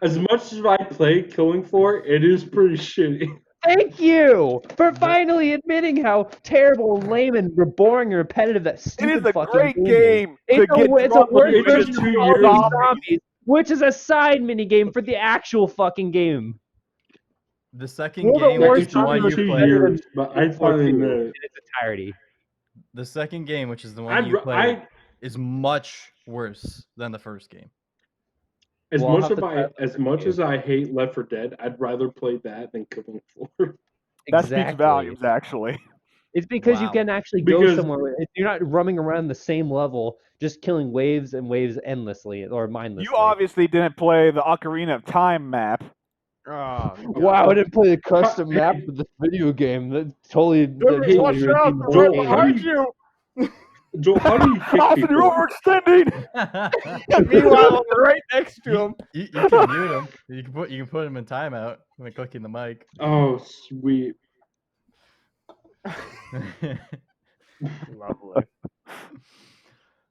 As much as I play Killing Floor, it is pretty shitty. Thank you for finally admitting how terrible and lame and boring and repetitive that It stupid is a fucking great game is. game to get It's a drunk worse It took version of 2 Call of Duty years. Zombies, which is a side minigame for the actual fucking game. The second World game, at War which It is the took one me you 2 play. years, but I Killing Floor finally 2 admit in it. its entirety. The second game, which is the one you play, is much worse than the first game. As Well, I'll much have to try it as later much too. as I hate Left 4 Dead, I'd rather play that than Killing Floor. That speaks volumes, actually. It's because you Wow. can actually go Because- somewhere. You're not roaming around the same level, just killing waves and waves endlessly or mindlessly. You obviously didn't play the Ocarina of Time map. oh, Wow, I didn't play the custom Hey, map of this video game. That totally. Goodness, watch totally out! redeemed the They're whole right game. how do behind you. Joel, how do you kick Austin, people? you're overextending. Meanwhile, I'm right next to him. You can mute him. You can put him in timeout by clicking the mic. Oh, sweet. Lovely.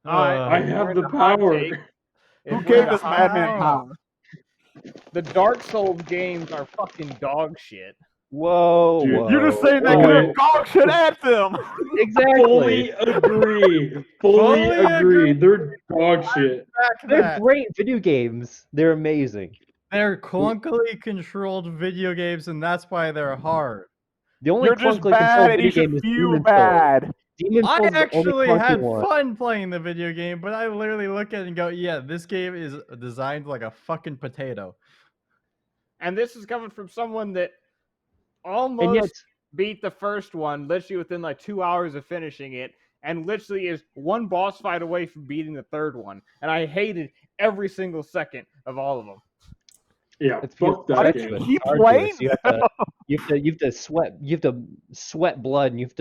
I have the power. Who gave this madman power? The Dark Souls games are fucking dog shit. Whoa, Dude, whoa. You're just saying that whoa. because of dog shit anthem. Exactly. Fully agree. Fully agree. They're dog shit. They're great video games. They're amazing. They're clunkily controlled video games, and that's why they're hard. The only You're just clunkily bad controlled and you video game should is feel Demon's bad. Souls. Demon's I Souls is the only actually clunky had one. fun playing the video game, but I literally look at it and go, yeah, this game is designed like a fucking potato. And this is coming from someone that And almost yet, beat the first one, literally within like 2 hours of finishing it, and literally is one boss fight away from beating the third one. And I hated every single second of all of them. Yeah, it's fuck Why that did you game. keep arduous. playing? You have to sweat blood, and you have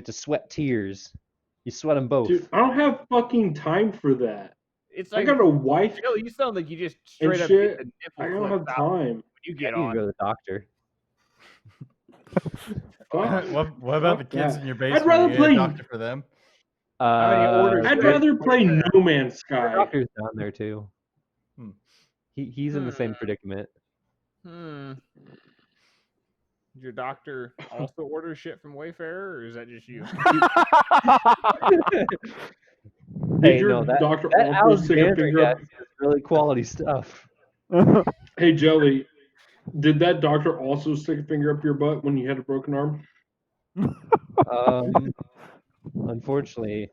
to sweat tears. You sweat them both. Dude, I don't have fucking time for that. It's I like got a wife Joe, you sound like you just and straight up get shit. the nipple I don't flips have out time. when you I get need to on. go to the doctor. Fuck, what about the fuck kids that. in your I'd basement? rather You get a play. doctor for them? How many orders I'd did rather you play there? No Man's The Sky. doctor's down there too. Hmm. He's in the same predicament. Did your doctor also order shit from Wayfair, or is that just you? Did Hey, your no, that doctor that also stick a Alexander finger up? gas is really quality stuff. Hey Jelly, did that doctor also stick a finger up your butt when you had a broken arm? Unfortunately,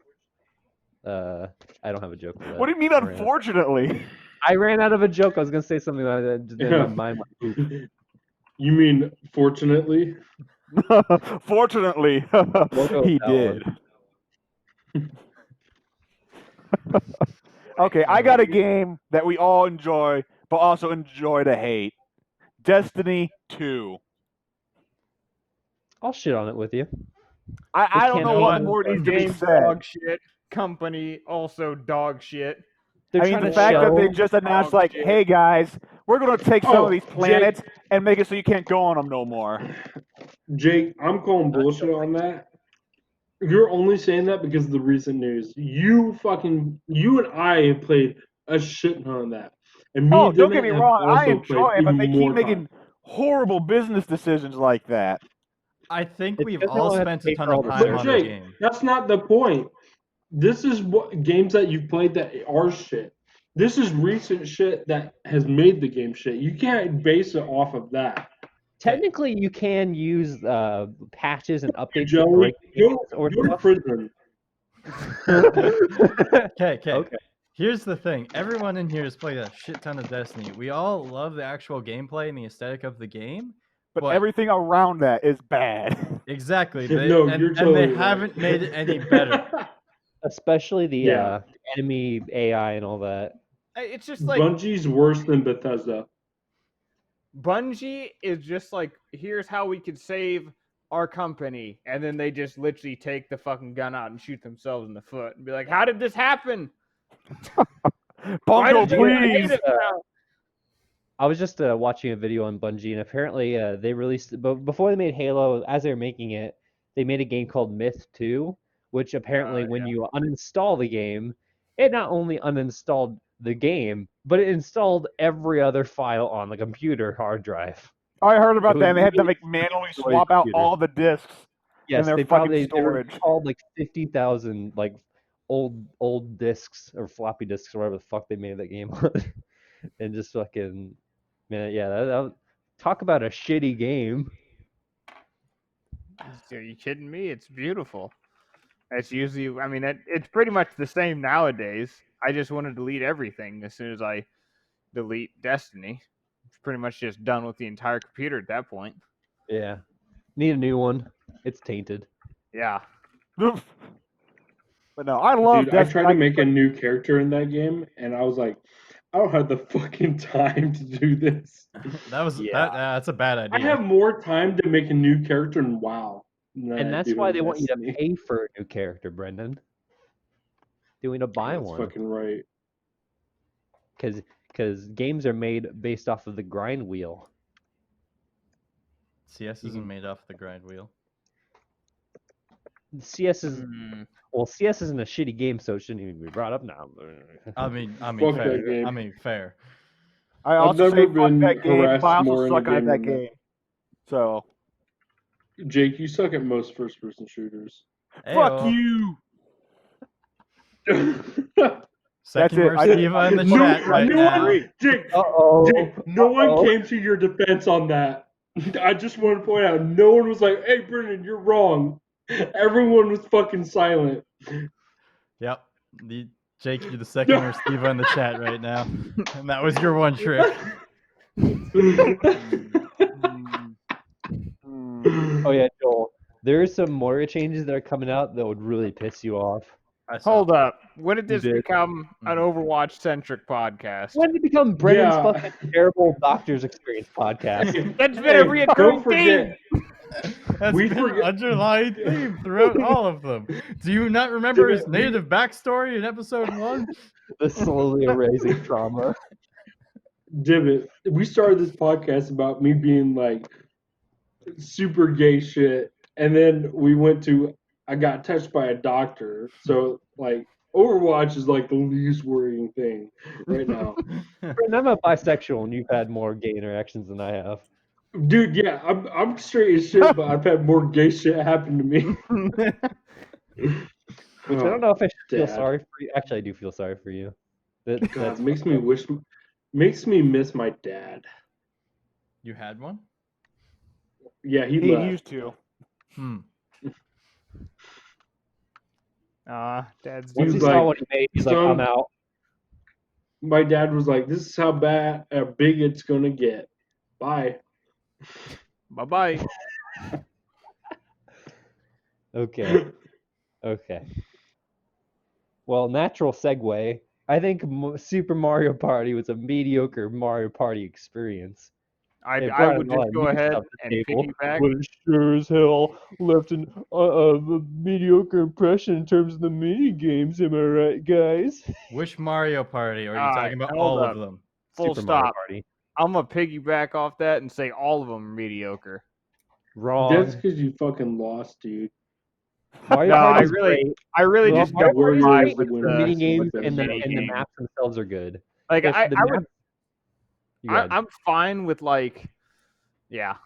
I don't have a joke for that. What do you mean, unfortunately? I ran out of a joke. I was gonna say something like that. Then Yeah. my mind went poop. You mean fortunately? Fortunately, We'll go with he that did. one. Okay, I got a game that we all enjoy, but also enjoy to hate. Destiny 2. I'll shit on it with you. I don't can't know be what done. more needs to be Game said. dog shit. Company also dog shit. They're I mean, trying the to fact that they show. just announced, dog like, shit. hey guys, we're going to take some of Oh, these planets and make it so you can't go on them no more. Jake, I'm calling bullshit on that. You're only saying that because of the recent news. You and I have played a shit ton of that. And me Oh, and don't get Dylan me have wrong, I also played enjoy it, but even they keep more making time. horrible business decisions like that. I think It's we've because they all won't have to spent a pay ton for all of the time But services. on the Jake, game. that's not the point. This is what games that you've played that are shit. This is recent shit that has made the game shit. You can't base it off of that. Technically, you can use patches and updates to Joey, break games go or to stuff. prison. Okay. Okay. Here's the thing. Everyone in here has played a shit ton of Destiny. We all love the actual gameplay and the aesthetic of the game. But everything around that is bad. Exactly. No, you're totally they right. haven't made it any better. Especially the Yeah. enemy AI and all that. It's just like Bungie's worse than Bethesda. Bungie is just like, here's how we could save our company, and then they just literally take the fucking gun out and shoot themselves in the foot and be like, how did this happen? Why Bungo, did you please! hate us now? I was just watching a video on Bungie, and apparently they released, but before they made Halo, as they were making it, they made a game called Myth 2, which apparently when you uninstall the game, it not only uninstalled the game, but it installed every other file on the computer hard drive. I heard about It that, was and they had to really like manually destroyed swap out computer. all the discs in Yes, their they fucking probably storage. called like 50,000 like old discs or floppy disks or whatever the fuck they made that game on, and just fucking man, yeah. Talk about a shitty game. Are you kidding me? It's beautiful. It's usually, I mean, it's pretty much the same nowadays. I just want to delete everything as soon as I delete Destiny. It's pretty much just done with the entire computer at that point. Yeah, need a new one. It's tainted. Yeah. But no, I love Dude, I Destiny. tried to make a new character in that game, and I was like, I don't have the fucking time to do this. That's a bad idea. I have more time to make a new character in WoW than And I that's do why in they want you to Destiny. pay for a new character, Brendon. They want you to buy That's one fucking right. because games are made based off of the grind wheel. CS isn't made off the grind wheel. CS is well, CS isn't a shitty game, so it shouldn't even be brought up now. I mean, Fuck fair. that game. I mean, fair. I I've also never say fuck been that game, but I harassed also more in a suck at game that than game. So that. Jake, you suck at most first-person shooters. fuck Ayo. you. Second it. I- Mersiva in the no, chat right no now. one, Jake, no one came to your defense on that. I just want to point out, no one was like, "Hey, Brendon, you're wrong." Everyone was fucking silent. Yep. Jake, you're the second Mersiva in the chat right now. And that was your one trick. Oh yeah, Joel. There are some Moira changes that are coming out that would really piss you off. I saw. Hold up. When did You this did. become an Overwatch-centric podcast? When did it become Brennan's Yeah. fucking terrible doctor's experience podcast? Hey, That's been a don't reoccurring forget. theme. That's We been forget- an underlying theme throughout all of them. Do you not remember his native backstory in episode 1? The slowly erasing trauma. Divot, we started this podcast about me being like super gay shit, and then we went to I got touched by a doctor. So like Overwatch is like the least worrying thing right now. Brendon, I'm a bisexual, and you've had more gay interactions than I have. Dude, yeah, I'm straight as shit, but I've had more gay shit happen to me. Which I don't know if I should feel Dad. sorry for you. Actually, I do feel sorry for you. God, That's makes me miss my dad. You had one? Yeah, he He left. used to. Dad's once Dude, he doing saw like, what he made, he's like, son- I'm out. My dad was like, "This is how big it's gonna get. Bye." bye-bye. Okay. Okay. Well, natural segue. I think Super Mario Party was a mediocre Mario Party experience. It I brought would a lot just of go new ahead stuff to the and table, piggyback. but it sure as hell left a mediocre impression in terms of the mini games. Am I right, guys? Which Mario Party? Or are you Alright, talking about hold all up. of them? Full Super Mario stop. Party. I'm gonna piggyback off that and say all of them are mediocre. Wrong. That's because you fucking lost, dude. Mario No, Party I is really, great. I really Well, just Mario don't Party is vibe great. with win The the mini with games the and the mini-games. maps themselves are good. Like The I would, maps. You go ahead. I'm fine with like, yeah,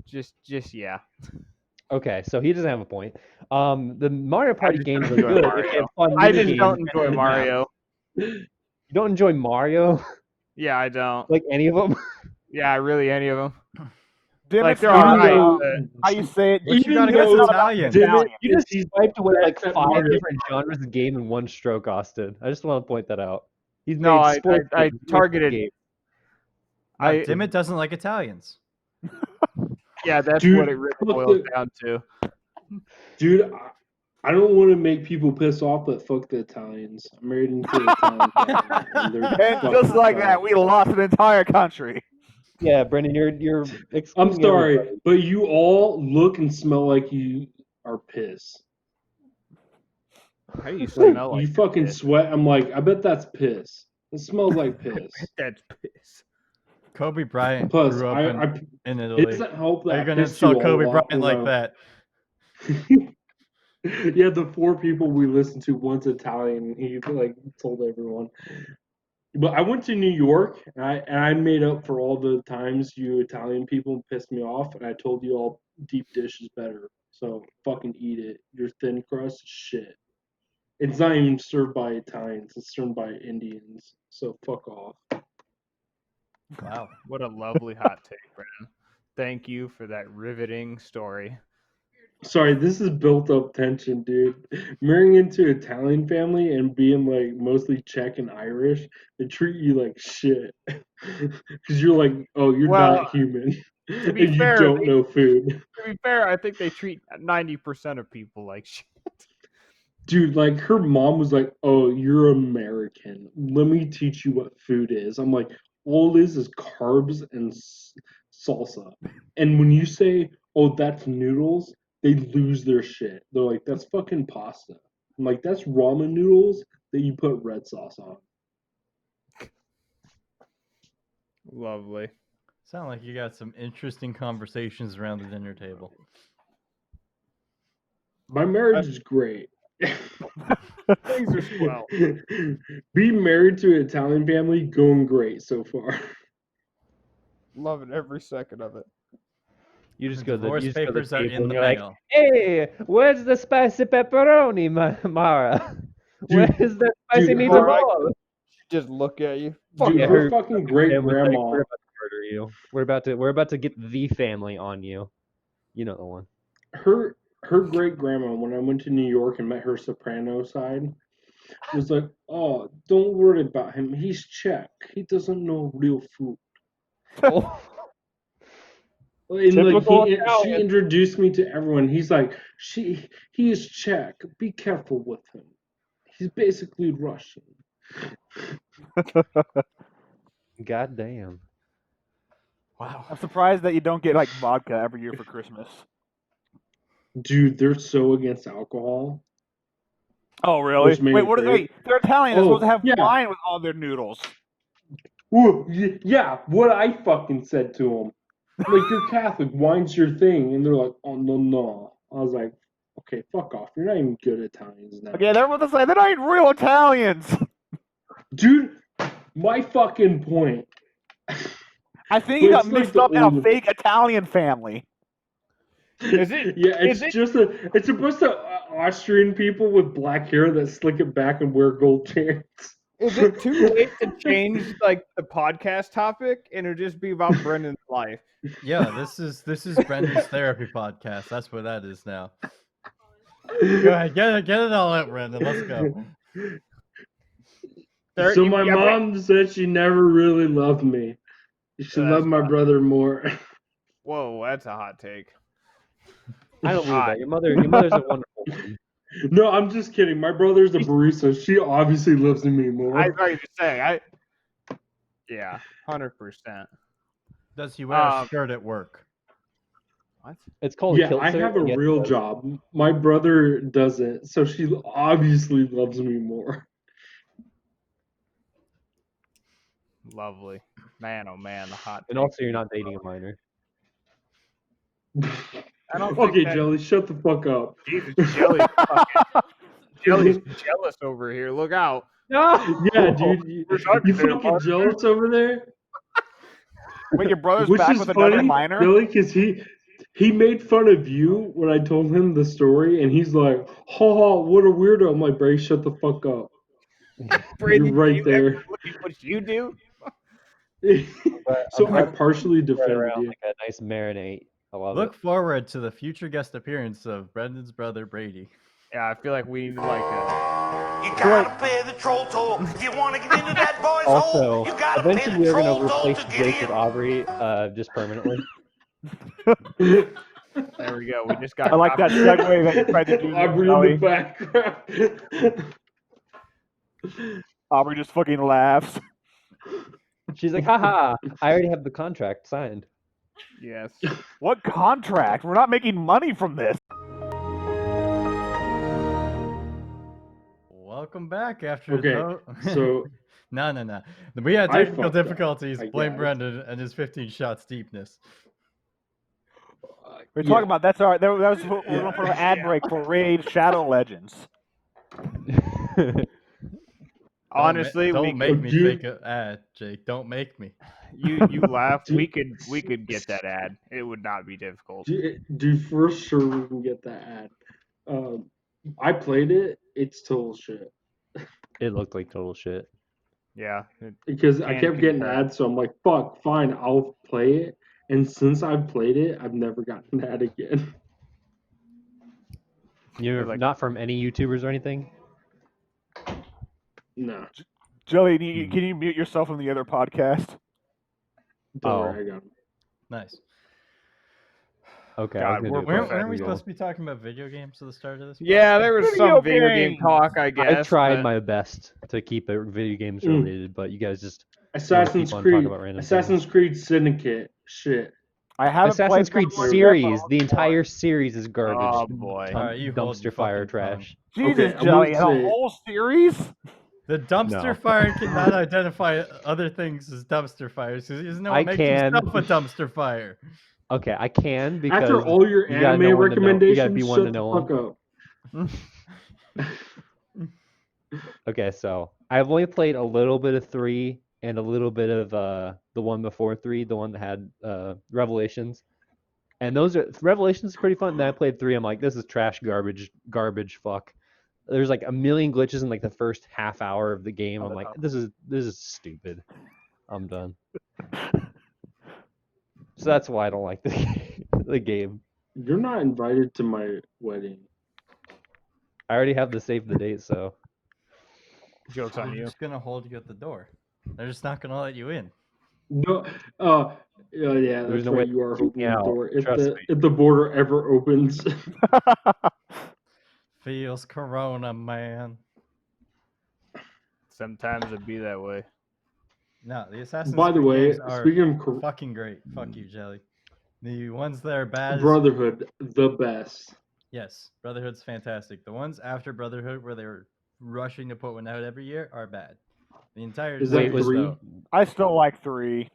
just yeah. Okay, so he doesn't have a point. The Mario I Party just games don't are enjoy good. Mario. They have fun I mini just games don't and enjoy good maps. Mario. You don't enjoy Mario? Yeah, I don't. Like any of them? Yeah, really any of them. Dimmit's Like they're not alright, about but how you say it. What you Even got against though Italians? Dimit You just is wiped away like best at 5 Mario different genres of game in one stroke, Austin. I just want to point that out. He's no, made I sports games, racing targeted. games. No, I Dimit doesn't like Italians. yeah, that's Dude, what it really fuck boils the- down to. Dude, I don't want to make people piss off, but fuck the Italians. I'm married into an Italian family, and they're And fucking just like tough. that, we lost an entire country. Yeah, Brendon, you're I'm excluding sorry, everybody. but you all look and smell like you are pissed. How do you Like smell you like fucking piss? sweat. I'm like, I bet that's piss. It smells like piss. That's piss. Kobe Bryant Plus, grew up in it Italy. doesn't help Are that you I going to pissed you insult all Kobe off Bryant when like that? Yeah, the 4 people we listened to, one's Italian. He like told everyone. But I went to New York, and I made up for all the times you Italian people pissed me off, and I told you all deep dish is better. So fucking eat it. Your thin crust is shit. It's not even served by Italians. It's served by Indians. So fuck off. Wow. What a lovely hot take, Brandon. Thank you for that riveting story. Sorry, this is built up tension, dude. Marrying into an Italian family and being like mostly Czech and Irish, they treat you like shit. Because you're like, oh, you're Well, not human. to be and fair, you don't know food. To be fair, I think they treat 90% of people like shit. Dude, like her mom was like, oh, you're American. Let me teach you what food is. I'm like, all it is carbs and salsa. And when you say, oh, that's noodles, they lose their shit. They're like, that's fucking pasta. I'm like, that's ramen noodles that you put red sauce on. Lovely. Sound like you got some interesting conversations around the dinner table. My marriage is great. Things are swell. Being married to an Italian family, going great so far. Loving every second of it. You just The go to the divorce papers are table in and the you're like, mail. hey, where's the spicy pepperoni, Mara? Dude, Where's the spicy dude, meatball? Just look at you. Dude, yeah, her fucking great Family's like, grandma. we're about to murder you. We're about to get the family on you. You know the one. Her great grandma, when I went to New York and met her soprano side, was like, "Oh, don't worry about him. He's Czech. He doesn't know real food." Oh, And like Typical she Italian. introduced me to everyone. He's like, he is Czech. Be careful with him. He's basically Russian. God damn. Wow. I'm surprised that you don't get like vodka every year for Christmas. Dude, they're so against alcohol. Oh, really? Which made Wait, it what? great. Wait, they're Italian. They're supposed to Oh, have yeah. wine with all their noodles. Ooh, yeah, what I fucking said to them. Like, you're Catholic, wine's your thing. And they're like, oh, no. I was like, okay, fuck off. You're not even good Italians now. Okay, they're about to say they're not even real Italians. Dude, my fucking point. I think you But got it's like mixed the up in a old- fake Italian family. Is it- Yeah, is it's it- just it's supposed to Austrian people with black hair that slick it back and wear gold chains. Is it too late to change like the podcast topic and it'll just be about Brendon's life? Yeah, this is Brendon's therapy podcast. That's what that is now. Go ahead, get it all out, Brendon. Let's go. So my mom said she never really loved me. She loved my brother more. Whoa, that's a hot take. I don't believe Hi. that. Your mother's a wonderful woman. No, I'm just kidding. My brother's a barista. She obviously loves me more. I was going to say, yeah, 100%. Does he wear a skirt at work? What? It's called a Yeah, kilt I suit, have a yes, real it does. job. My brother doesn't, so she obviously loves me more. Lovely. Man, oh man, the hot And take. also, you're not dating a minor. I don't think Okay, that- Jelly, shut the fuck up. Jesus, Jelly's jealous over here. Look out. No. Yeah, dude, you talking to fucking jealous over there? Wait, your brother's Which back is with another funny, minor? Jelly, because he made fun of you when I told him the story, and he's like, "Ha ha, what a weirdo!" I'm like, "Bray, shut the fuck up." Brady, You're right do you ever there. look at what you do? So I'm I glad partially right defended around you. like a nice marinade. I love Look it. forward to the future guest appearance of Brendan's brother Brady. Yeah, I feel like we need like a. You gotta pay the troll toll. If you want to get into that boy's hole, Also, you gotta pay eventually the we're troll gonna toll replace to get Jake with in. Aubrey, just permanently. There we go. We just got. I like that copyright. segue that you tried to do there, Aubrey in the Jelly. background. Aubrey just fucking laughs. She's like, haha, I already have the contract signed. Yes. What contract? We're not making money from this. Welcome back after Okay, so no. We had I technical fucked up, difficulties. I Blame guess. Brendon and his 15 shots deepness. We're talking about that's our. That was what we're gonna put an ad break for Raid Shadow Legends. Honestly, don't we make could. me Dude. fake an ad, Jake. Don't make me. You laugh. Dude. We could get that ad. It would not be difficult. Dude, for sure we can get that ad. I played it. It's total shit. It looked like total shit. Yeah. Because I Can kept getting concur. ads, so I'm like, fuck, fine, I'll play it. And since I've played it, I've never gotten an ad again. You're like- not from any YouTubers or anything? No. Jelly, can you mute yourself from the other podcast? Don't Oh. worry, I got him. Nice. Okay, God, I was gonna we're do it. Weren't we Professional. supposed to be talking about video games at the start of this? Yeah, there was Video some video game games! talk, I I guess. tried but- my best to keep it video games Mm. related, but you guys just Assassin's keep on talking Creed. about random Assassin's Creed Syndicate. Shit. I haven't Assassin's played Creed that one yet, series. but The I'll entire series is garbage. Oh, boy. Alright, you hold your dumpster fire fucking tongue. trash. Jesus, Okay, I'm Jelly, gonna the say- whole series? The dumpster No. fire cannot identify other things as dumpster fires because he doesn't know I what makes can. himself a dumpster fire. Okay, I can because After all your you gotta anime know when to know- you gotta recommendations, be one shut to the know 'em. fuck up. Okay, so I've only played a little bit of 3 and a little bit of the one before 3, the one that had Revelations. And Revelations is pretty fun. Then I played 3. I'm like, this is trash, garbage, fuck. There's like a million glitches in like the first half hour of the game. I'm like, this is stupid. I'm done. So that's why I don't like the game. You're not invited to my wedding. I already have the save the date, so Joke's on They're you. just gonna hold you at the door. They're just not gonna let you in. No, yeah, There's that's no right. way You are to keep holding me the out, door. If trust the me. if the border ever opens, Feels Corona, man. Sometimes it'd be that way. No, the Assassin's By the Creed way, games are speaking of fucking great. Fuck you, Jelly. The ones that are bad is Brotherhood, the best. yes, Brotherhood's fantastic. The ones after Brotherhood where they were rushing to put one out every year are bad. The entire Is series, that was- 3? though. I still like 3.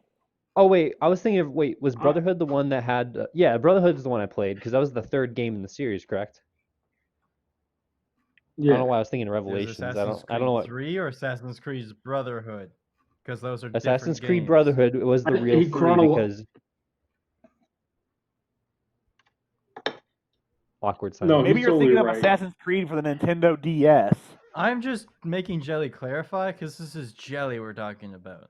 Oh wait, I was thinking of was Brotherhood the one that had? Yeah, Brotherhood is the one I played because that was the third game in the series, correct? I don't know Yeah. why I was thinking There's Revelations. Assassin's I don't know Creed what 3 or Assassin's Creed Brotherhood, because those are Assassin's different Creed games. Brotherhood was the real He 3 because awkward silence. No, Maybe he's you're totally thinking of right. Assassin's Creed for the Nintendo DS. I'm just making Jelly clarify because this is Jelly we're talking about.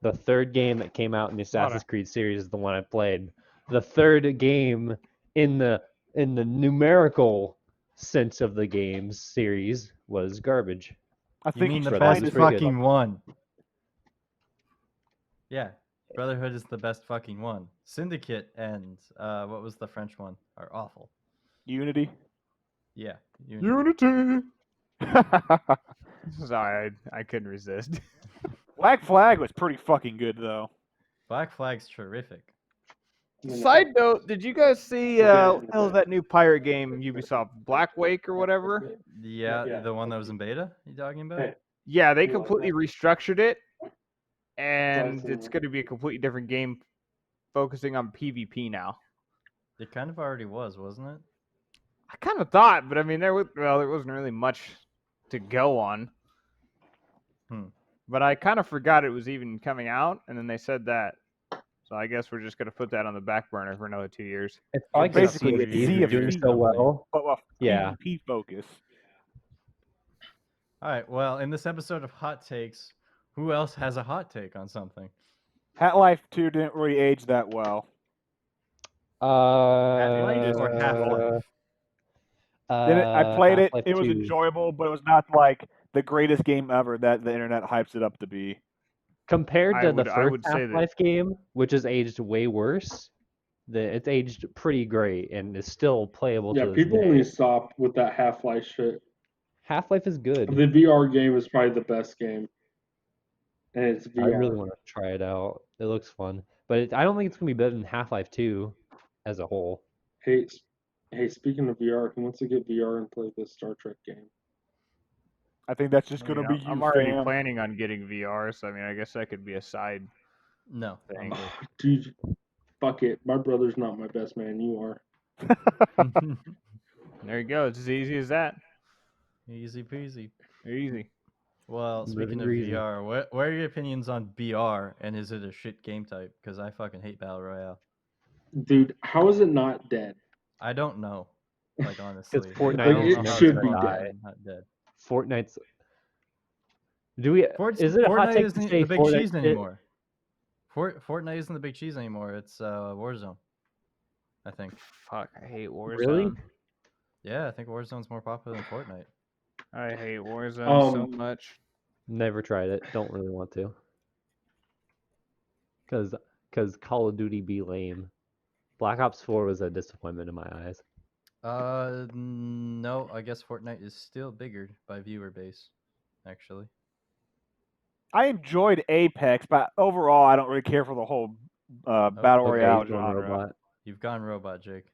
The third game that came out in the Assassin's Water. Creed series is the one I played. The third game in the numerical sense of the games series was garbage. I You think mean the Brotherhood's best pretty good. fucking one? Yeah, Brotherhood is the best fucking one. Syndicate and what was the French one are awful. Unity. Yeah, Unity. Sorry, I couldn't resist. Black Flag was pretty fucking good though. Black Flag's terrific. Side note, did you guys see Okay. what the hell is that new pirate game Ubisoft, Black Wake or whatever? Yeah, the one that was in beta. You talking about? Hey. Yeah, they You like completely restructured it, and Nice. it's going to be a completely different game, focusing on PvP now. It kind of already was, wasn't it? I kind of thought, but I mean, there wasn't really much to go on. But I kind of forgot it was even coming out, and then they said that. So I guess we're just going to put that on the back burner for another 2 years. It's probably because Basically, it's CFGs Sea are of doing Thieves so company. well. But with Yeah. PvP focus. All right. Well, in this episode of Hot Takes, who else has a hot take on something? Half-Life 2 didn't really age that well. Half-Life or Half-Life? I played it. Half-Life It was 2. enjoyable, but it was not like the greatest game ever that the internet hypes it up to be. Compared I to the would first say that- Half-Life game, which has aged way worse, it's aged pretty great and is still playable Yeah, to this people day. need to stop with that Half-Life shit. Half-Life is good. The VR game is probably the best game. And it's VR. I really want to try it out. It looks fun, but I don't think it's gonna be better than Half-Life 2 as a whole. Hey, speaking of VR, who wants to get VR and play the Star Trek game? I think that's just I going to mean, be I'm you, already fam. planning on getting VR, so I mean, I guess that could be a side No. thing. Dude, fuck it. My brother's not my best man. You are. There you go. It's as easy as that. Easy peasy. Easy. Well, speaking of Greasy. VR, what are your opinions on BR, and is it a shit game type? Because I fucking hate Battle Royale. Dude, how is it not dead? I don't know. Like, honestly. Fortnite I don't is know how should it's be fun dead. and not dead. Fortnite's. Do we? Is it a hot Fortnite take to isn't say the big Fortnite cheese shit? anymore. Fortnite isn't the big cheese anymore. It's Warzone, I think. Fuck, I hate Warzone. Really? Yeah, I think Warzone's more popular than Fortnite. I hate Warzone so much. Never tried it. Don't really want to. Cause Call of Duty be lame. Black Ops 4 was a disappointment in my eyes. No, I guess Fortnite is still bigger by viewer base, actually. I enjoyed Apex, but overall, I don't really care for the whole Battle Okay, Royale he's going genre. robot. You've gone robot, Jake.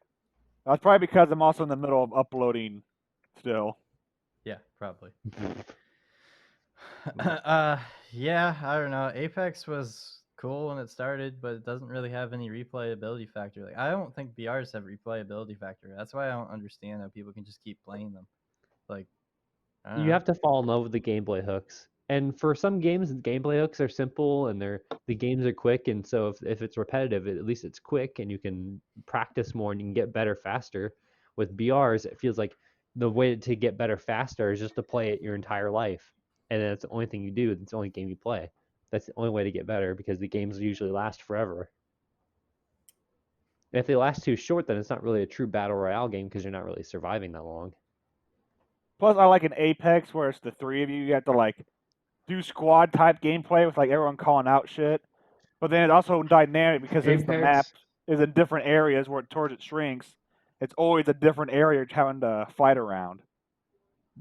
That's probably because I'm also in the middle of uploading still. Yeah, probably. Yeah, I don't know. Apex was cool when it started, but it doesn't really have any replayability factor. Like, I don't think BRs have replayability factor. That's why I don't understand how people can just keep playing them. Like, I don't You know. have to fall in love with the gameplay hooks. And for some games, the gameplay hooks are simple and the games are quick. And so if it's repetitive, at least it's quick and you can practice more and you can get better faster. With BRs, it feels like the way to get better faster is just to play it your entire life. And then that's the only thing you do. It's the only game you play. That's the only way to get better because the games usually last forever. If they last too short, then it's not really a true battle royale game because you're not really surviving that long. Plus, I like an Apex where it's the three of you. You have to like do squad type gameplay with like everyone calling out shit. But then it's also dynamic because since the map is in different areas where towards it shrinks, it's always a different area you're having to fight around.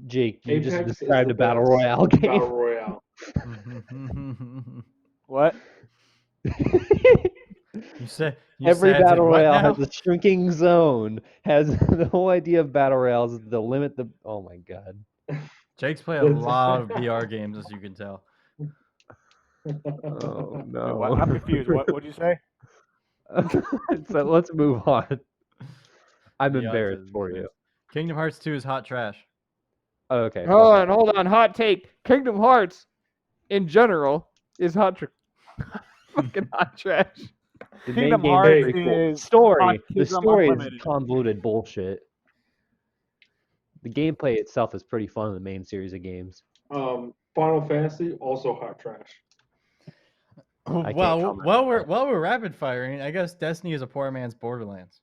Jake, you just Apex is described the a battle best royale game. Battle Royale. What? You said Every battle what royale now? has a shrinking zone. Has the whole idea of battle royales is to limit the. Oh my god. Jake's played a lot of VR games, as you can tell. Oh Wait, no. what? I'm confused. What'd you say? So let's move on. I'm The embarrassed autism for quiz. you. Kingdom Hearts 2 is hot trash. Oh, okay. fuck Hold on. Hot take. Kingdom Hearts, in general, is fucking hot trash. The Kingdom main game is Hearts pretty cool. is The Autism story is Unlimited. convoluted bullshit. The gameplay itself is pretty fun in the main series of games. Final Fantasy also hot trash. I can't comment While on that. we're rapid firing, I guess Destiny is a poor man's Borderlands.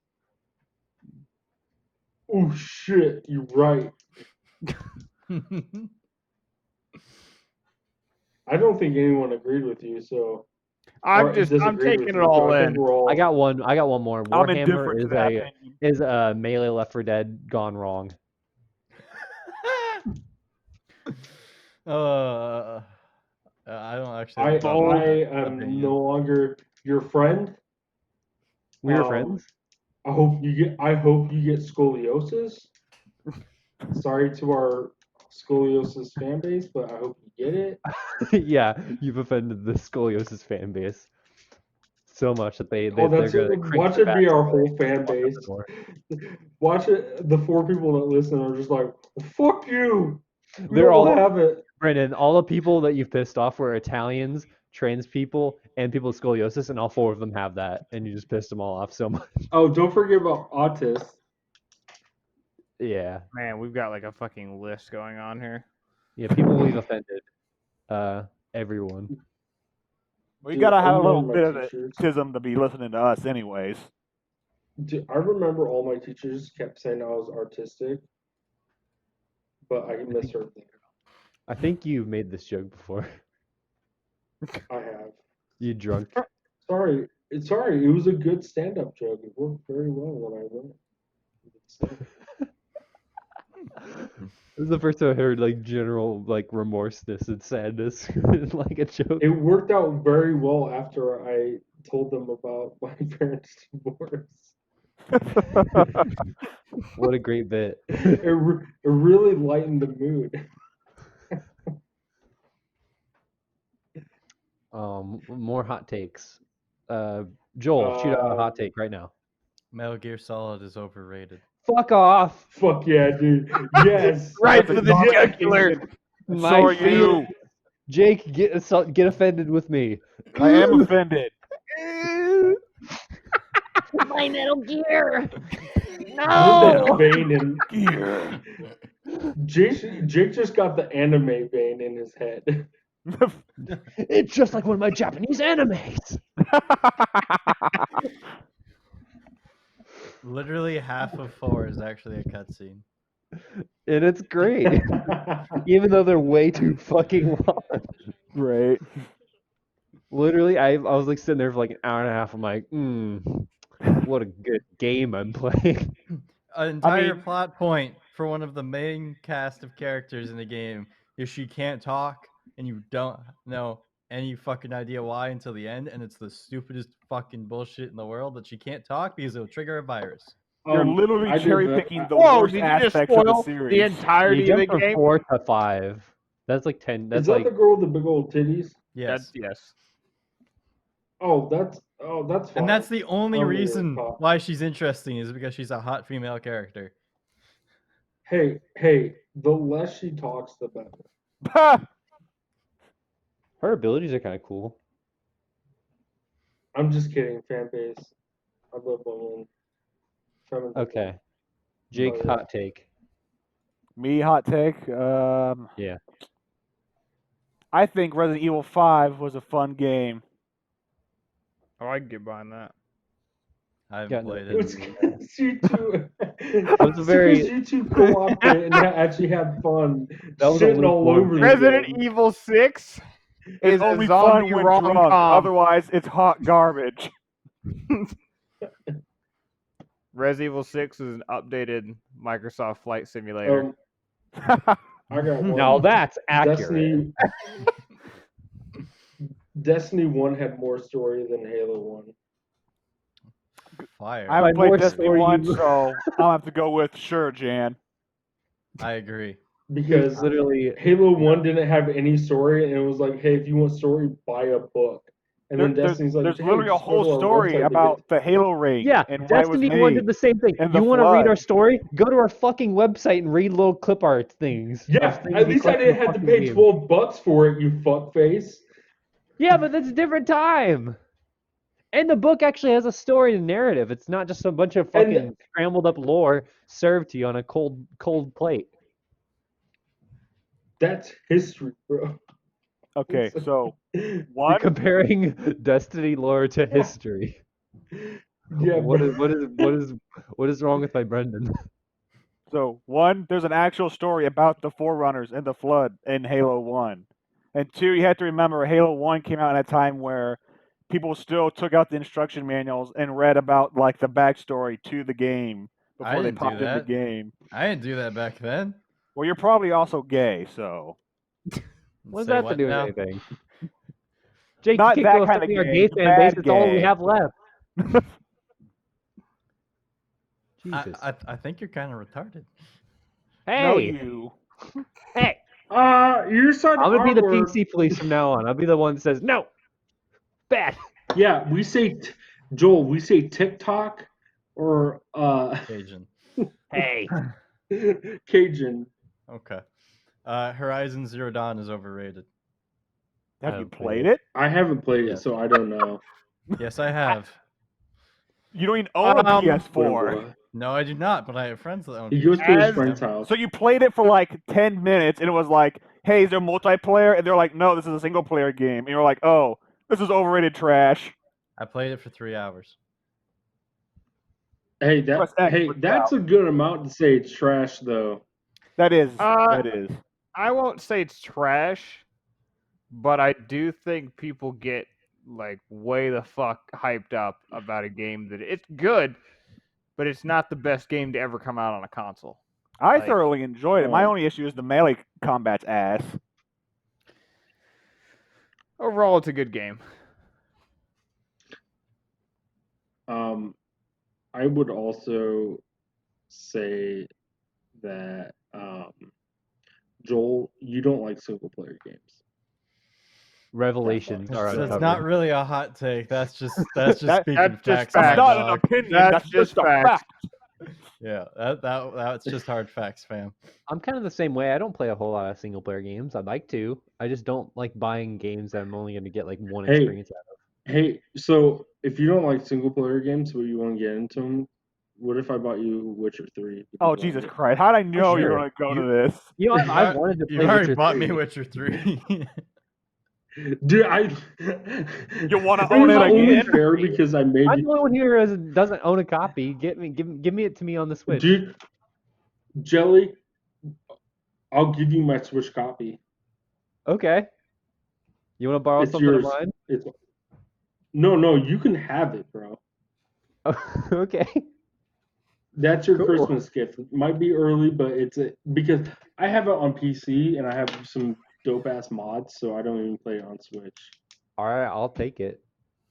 Oh shit, you're right. I don't think anyone agreed with you, so I'm disagreed taking with it you, so all I think in. we're all. I got one more. I'm Warhammer indifferent to that opinion. is Melee Left 4 Dead gone wrong. I don't actually. I have a problem with that am opinion. no longer your friend. We are friends. I hope you get scoliosis. Sorry to our scoliosis fan base, but I hope you get it. Yeah, you've offended the scoliosis fan base so much that they're That's gonna watch it be our whole fan base. Watch it. The 4 people that listen are just like, "Fuck you." We They're all all have it. Brendon. All the people that you've pissed off were Italians, trans people, and people with scoliosis, and all 4 of them have that, and you just pissed them all off so much. Oh, don't forget about autists. Yeah, Man, we've got like a fucking list going on here. yeah. People we've offended. Everyone. We Dude, gotta I have a little remember bit my of teachers. autism to be listening to us, anyways. Dude, I remember all my teachers kept saying I was artistic, but I misheard them. I think you've made this joke before. I have. You drunk. Sorry. It was a good stand-up joke. It worked very well when I went. This is the first time I heard like general like remorseness and sadness in like a joke. It worked out very well after I told them about my parents' divorce. What a great bit. It really lightened the mood. More hot takes. Joel, shoot out a hot take right now. Metal Gear Solid is overrated. Fuck off. Fuck yeah, dude. Yes. Right That's to the exactly- jugular. And My so are feelings. you. Jake, get offended with me. I am offended. My Metal Gear. The vein in Gear. Jake just got the anime vein in his head. It's just like one of my Japanese animes. Literally half of 4 is actually a cutscene. And it's great. Even though they're way too fucking long. Right. Literally, I was like sitting there for like an hour and a half. I'm like, what a good game I'm playing. An entire mean- plot point for one of the main cast of characters in the game is she can't talk, and you don't know any fucking idea why until the end, and it's the stupidest fucking bullshit in the world that she can't talk because it'll trigger a virus. You're literally I did cherry that- picking the Whoa, worst did you just aspects of the spoil series. the You entirety of the jump from game? 4 to 5. That's like 10. That's Is that like the girl with the big old titties? Yes. Yes. Oh, that's fine. And that's the only I don't really reason talk. why she's interesting is because she's a hot female character. Hey, the less she talks, the better. her abilities are kind of cool. I'm just kidding, fan base. I love women. Feminism. Okay, Jake, Oh, yeah. hot take. Me, hot take. Yeah. I think Resident Evil 5 was a fun game. Oh, I can get behind that. I haven't Got no played It's it. because you two. was a very- It's 'cause you two co-opted and actually had fun That was a shitting all lukewarm over the Resident game. Evil 6 is It's only a zombie fun when rom-com. drunk. Otherwise, it's hot garbage. Resident Evil 6 is an updated Microsoft Flight Simulator. I got one. Now that's accurate. Destiny 1 had more story than Halo 1. Fire. I haven't By more played Destiny story, 1, you- so I'll have to go with sure, Jan. I agree. Because literally Halo 1 didn't have any story, and it was like, hey, if you want story, buy a book. And then Destiny's like, There's hey, literally a just go to whole our story website to about the Halo ring Yeah, and why it was Destiny 1 did made. the same thing. and You the want to read our flood. story? Go to our fucking website and read little clip art things. Yeah, of things at we least I collect in didn't the have to fucking pay game. $12 for it, you fuckface. Yeah, but that's a different time. And the book actually has a story and narrative. It's not just a bunch of And- fucking scrambled up lore served to you on a cold plate. That's history, bro. Okay, so You're one, comparing Destiny lore to history. Yeah, bro. What is wrong with my Brendon? there's an actual story about the Forerunners and the flood in Halo 1. And two, you have to remember Halo 1 came out at a time where people still took out the instruction manuals and read about like the backstory to the game I before they didn't do popped in the that. game. I didn't do that back then. Well, you're probably also gay, so What does Say that have to what do with now? anything? Jake, Not you that can't go kind of affecting our gay, gay the fan base. bad It's all we gay. have left. I, Jesus. I think you're kind of retarded. no, Hey, you. hey. You said I'm gonna be the R-word. PC police from now on. I'll be the one that says no. Bad. Yeah, we say, Joel, we say TikTok or Cajun. Hey. Cajun. Okay. Horizon Zero Dawn is overrated. Have I you haven't played played it. it? I haven't played it, Yes. so I don't know. Yes, I have. You don't even own a PS4. Whatever. No, I do not, but I have friends that own He goes to his As- friend's house. So you played it for like 10 minutes and it was like, hey, is there multiplayer? And they're like, no, this is a single player game. And you're like, oh, this is overrated trash. I played it for 3 hours. Hey, Press X, that's a good amount to say it's trash, though. That is. Uh, That is. I won't say it's trash, but I do think people get like way the fuck hyped up about a game that it's good, but it's not the best game to ever come out on a console. I Like- thoroughly enjoyed it. My Oh. only issue is the melee combat's ass. Overall, it's a good game. I would also say that Joel, you don't like single player games. Revelations are That's That's uncovered. not really a hot take. That's just speaking that's just facts, my facts. Not an dog. opinion. That's That's just just a facts. fact. Yeah, that's just hard facts, fam. I'm kind of the same way. I don't play a whole lot of single player games. I'd like to. I just don't like buying games that I'm only going to get like one Hey. experience out of. Hey, so if you don't like single player games, but you want to get into them, what if I bought you Witcher 3? Oh, Jesus Christ. How did I know you were sure. going to go to this? You know, I You wanted to You play already Witcher bought 3. me Witcher 3. Dude, I. You wanna It own was it only again? fair because I made I'm you. the only one here who doesn't own a copy. Give me it to me on the Switch. Dude, Jelly, I'll give you my Switch copy. Okay. You want to borrow It's something yours. of mine? It's no, you can have it, bro. Oh, okay. That's your Cool. Christmas gift. It might be early, but because I have it on PC and I have some dope ass mods, so I don't even play it on Switch. All right, I'll take it.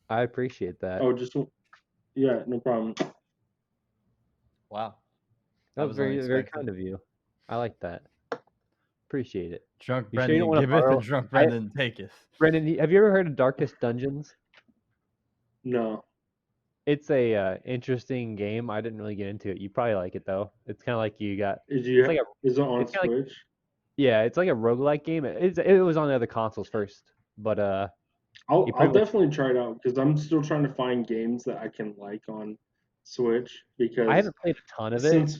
I appreciate that. Oh, yeah, no problem. Wow. that was very unexpected. kind of you. I like that. Appreciate it. Drunk You sure you don't Brendan wanna giveth borrow- and drunk Brendan taketh. Brendon, have you ever heard of Darkest Dungeons? No. It's a interesting game. I didn't really get into it. You probably like it though. It's kind of like you got. Is like it on it's kinda like- Switch? Yeah, it's like a roguelike game. It was on the other consoles first, but I'll you pretty much- definitely try it out because I'm still trying to find games that I can like on Switch because I haven't played a ton of it.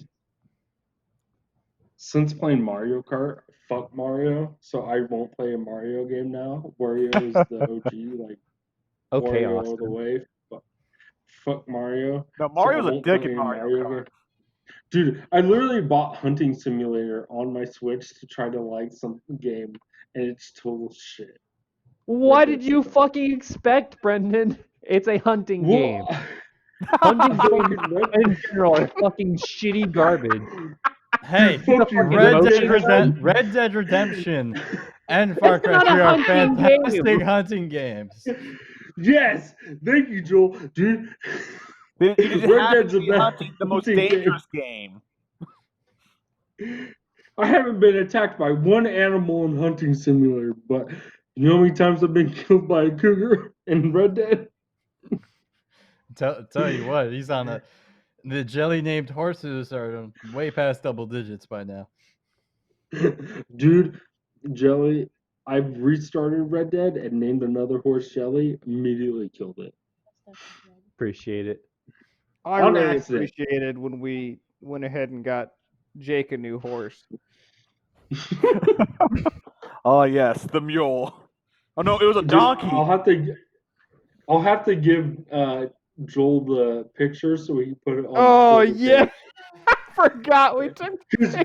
since playing Mario Kart, fuck Mario, so I won't play a Mario game now. Wario is the OG, like Okay, Wario all the Austin. way. Fuck Mario. No, So Mario's I a won't dick play in a Mario Kart. game. Dude, I literally bought Hunting Simulator on my Switch to try to like some game, and it's total shit. What did you fucking expect, Brendon? It's a hunting game. Hunting games Fucking in general are fucking shitty garbage. Hey, Dude, fuck you, Red Dead Redemption and Far Cry not a 3 are hunting fantastic game. hunting games. Yes, thank you, Joel. Dude, You just Red happen Dead's to a be bad hunting the most hunting dangerous game. I haven't been attacked by one animal in Hunting Simulator, but you know how many times I've been killed by a cougar in Red Dead? Tell you what, he's on the jelly named horses are way past double digits by now. Dude, Jelly, I've restarted Red Dead and named another horse Jelly, immediately killed it. Appreciate it. I On really accident. appreciated when we went ahead and got Jake a new horse. Oh yes, the mule. Oh no, it was a Dude, donkey. I'll have to give Joel the picture so we can put it on Oh Twitter yeah, page. I forgot we took. Because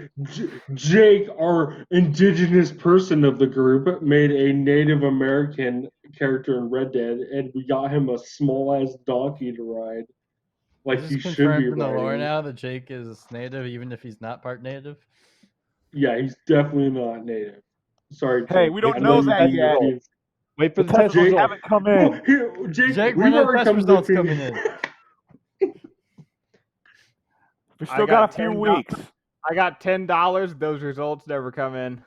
Jake, our indigenous person of the group, made a Native American character in Red Dead, and we got him a small ass donkey to ride, like Is he this should be confirmed in the lore riding. now that Jake is native, even if he's not part native? Yeah, he's definitely not native. Sorry, Hey, Jake. we Wait don't I for know know the you that test deemed yet. results. Wait for The the test test results Jake- haven't come Oh, in. here, Jake, Jake, we've when are the already test come to results the coming in? We I still got a got few $10. weeks. I got $10. Those results never come in.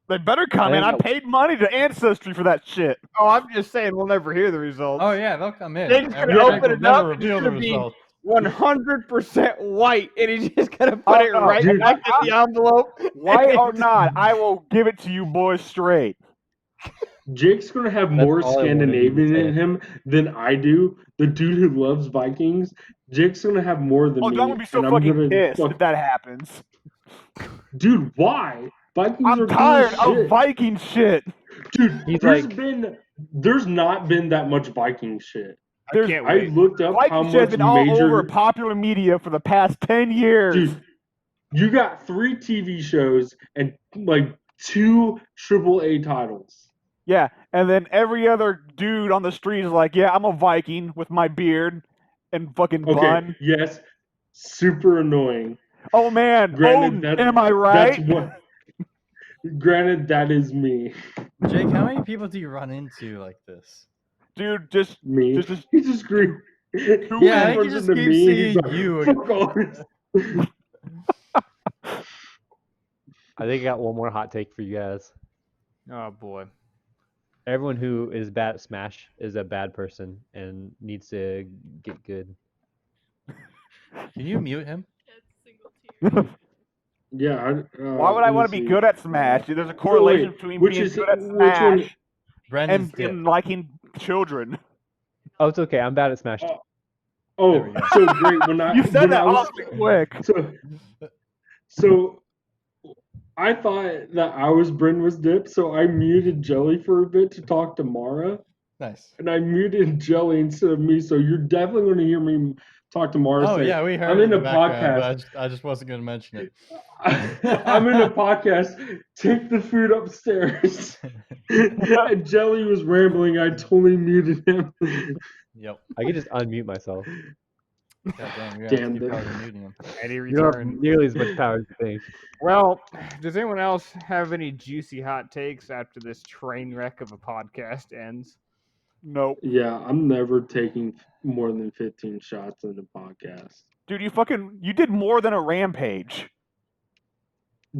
They better come in. I paid money to Ancestry for that shit. Oh, I'm just saying we'll never hear the results. Oh yeah, they'll come in. Jake's And gonna Jake open will it up. never It's reveal the gonna be results. 100% white, and he's just gonna put Oh, it no, right dude. back in the envelope. White or not, I will give it to you boys straight. Jake's gonna have That's more all I wanted you to Scandinavian say. in him than I do. The dude who loves Vikings, Jake's gonna have more than Oh, me. I'm gonna be so and I'm fucking gonna pissed if that happens. Dude, why? Vikings are I'm cool tired as of shit. Viking shit. Dude, He's there's not been that much Viking shit. I can't I wait. looked up how Viking shit has much been all over major popular media for the past 10 years. dude. You got 3 TV shows and like 2 AAA titles. Yeah, and then every other dude on the street is like, yeah, I'm a Viking with my beard and fucking Okay, bun. yes, super annoying. Oh man, Granted, Odin, am I right? That's what. Granted, that is me. Jake, how many people do you run into like this? Dude, just Me. just He just screamed. Yeah, I think he runs just into keeps me and he's seeing like, you. Fuck all this. I think I got one more hot take for you guys. Oh boy. Everyone who is bad at Smash is a bad person and needs to get good. Can you mute him? It's single tier. Yeah. why would I want to be good at Smash? There's a correlation between being good at Smash Brendon's and liking children. Oh, it's okay. I'm bad at Smash. Oh, There we go. so great. You said that awfully quick. So I thought that I was Bryn was Dip, so I muted Jelly for a bit to talk to Mara, Nice. and I muted Jelly instead of me. So you're definitely going to hear me talk to Mara. Oh say, yeah, we heard I'm it in the a background, podcast. but I just wasn't going to mention it. I'm in a podcast. Take the food upstairs. And Jelly was rambling. I totally muted him. Yep. I could just unmute myself. God damn, you're going to have Damn, to keep dude. probably muting him. And he You don't have returned. nearly as much power as you think. Well, does anyone else have any juicy hot takes after this train wreck of a podcast ends? Nope. Yeah, I'm never taking more than 15 shots in a podcast. Dude, you did more than a rampage.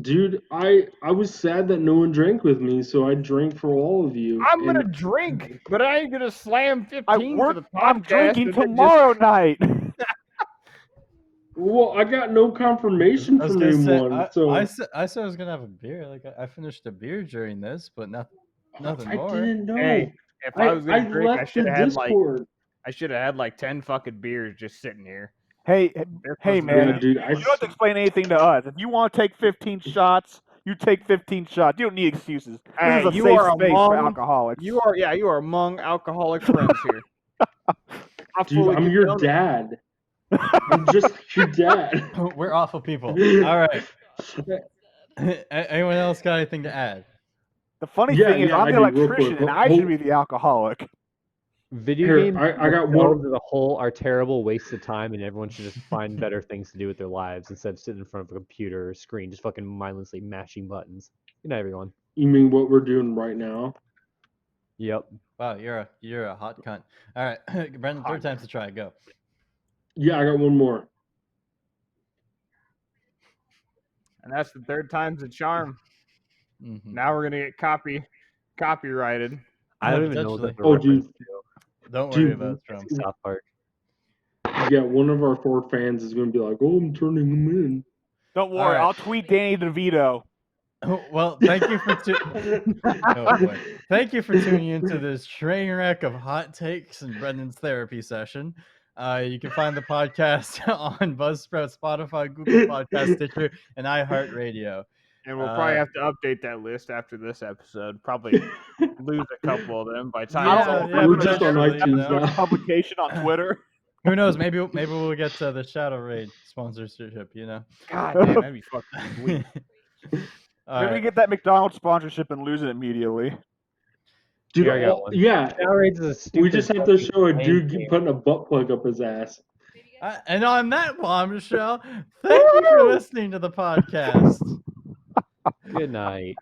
Dude, I was sad that no one drank with me, so I drank for all of you. I'm gonna drink, but I ain't gonna slam 15 for the podcast. I'm drinking and then tomorrow night. Well, I got no confirmation I was from gonna say, anyone, so I said I was gonna have a beer. Like I finished a beer during this, but nothing I more. didn't know. Hey, if I was gonna drink, I left should the have had Discord. like 10 fucking beers just sitting here. Hey, They're hey, supposed to man. Yeah, dude, You don't have to explain anything to us. If you want to take 15 shots, you take 15 shots. You don't need excuses. This Hey, is a you safe are space among- for alcoholics. You are among alcoholic friends here. I Dude, fully I'm your condone it. dad. I'm just like your dad. We're awful people. All right. Anyone else got anything to add? The funny Yeah, thing is, yeah, I'm I the do, real electrician, quick. and I should be the alcoholic. Video Here, games I got one. themselves as a whole are terrible waste of time, and everyone should just find better things to do with their lives instead of sitting in front of a computer or screen, just fucking mindlessly mashing buttons. Good night, everyone. You mean what we're doing right now? Yep. Wow, you're a hot cunt. All right, Brendon, third time's the try. Go. Yeah, I got one more. And that's the third time's a charm. Mm-hmm. Now we're gonna get copyrighted. I don't even know what Potentially. that's a Oh, reference dude. to. Don't worry Dude, about it, Trump. South Park. Yeah, one of our 4 fans is going to be like, "Oh, I'm turning them in." Don't worry, right. I'll tweet Danny DeVito. Oh, well, thank you for oh boy. Thank you for tuning into this train wreck of hot takes and Brendan's therapy session. You can find the podcast on Buzzsprout, Spotify, Google Podcast, Stitcher, and iHeartRadio. And we'll probably have to update that list after this episode. Probably lose a couple of them by the time Yeah, it's all yeah, We're just on potentially, iTunes you know. now. Publication on Twitter. Who knows? Maybe we'll get to the Shadow Raid sponsorship. You know. God damn, that'd be fucking sweet. All Maybe we right. get that McDonald's sponsorship and lose it immediately. Dude, Here, I got one. yeah, Shadow Raids is a stupid we just have to fucking show a lame dude game. putting a butt plug up his ass. And on that bombshell, thank you for listening to the podcast. Good night.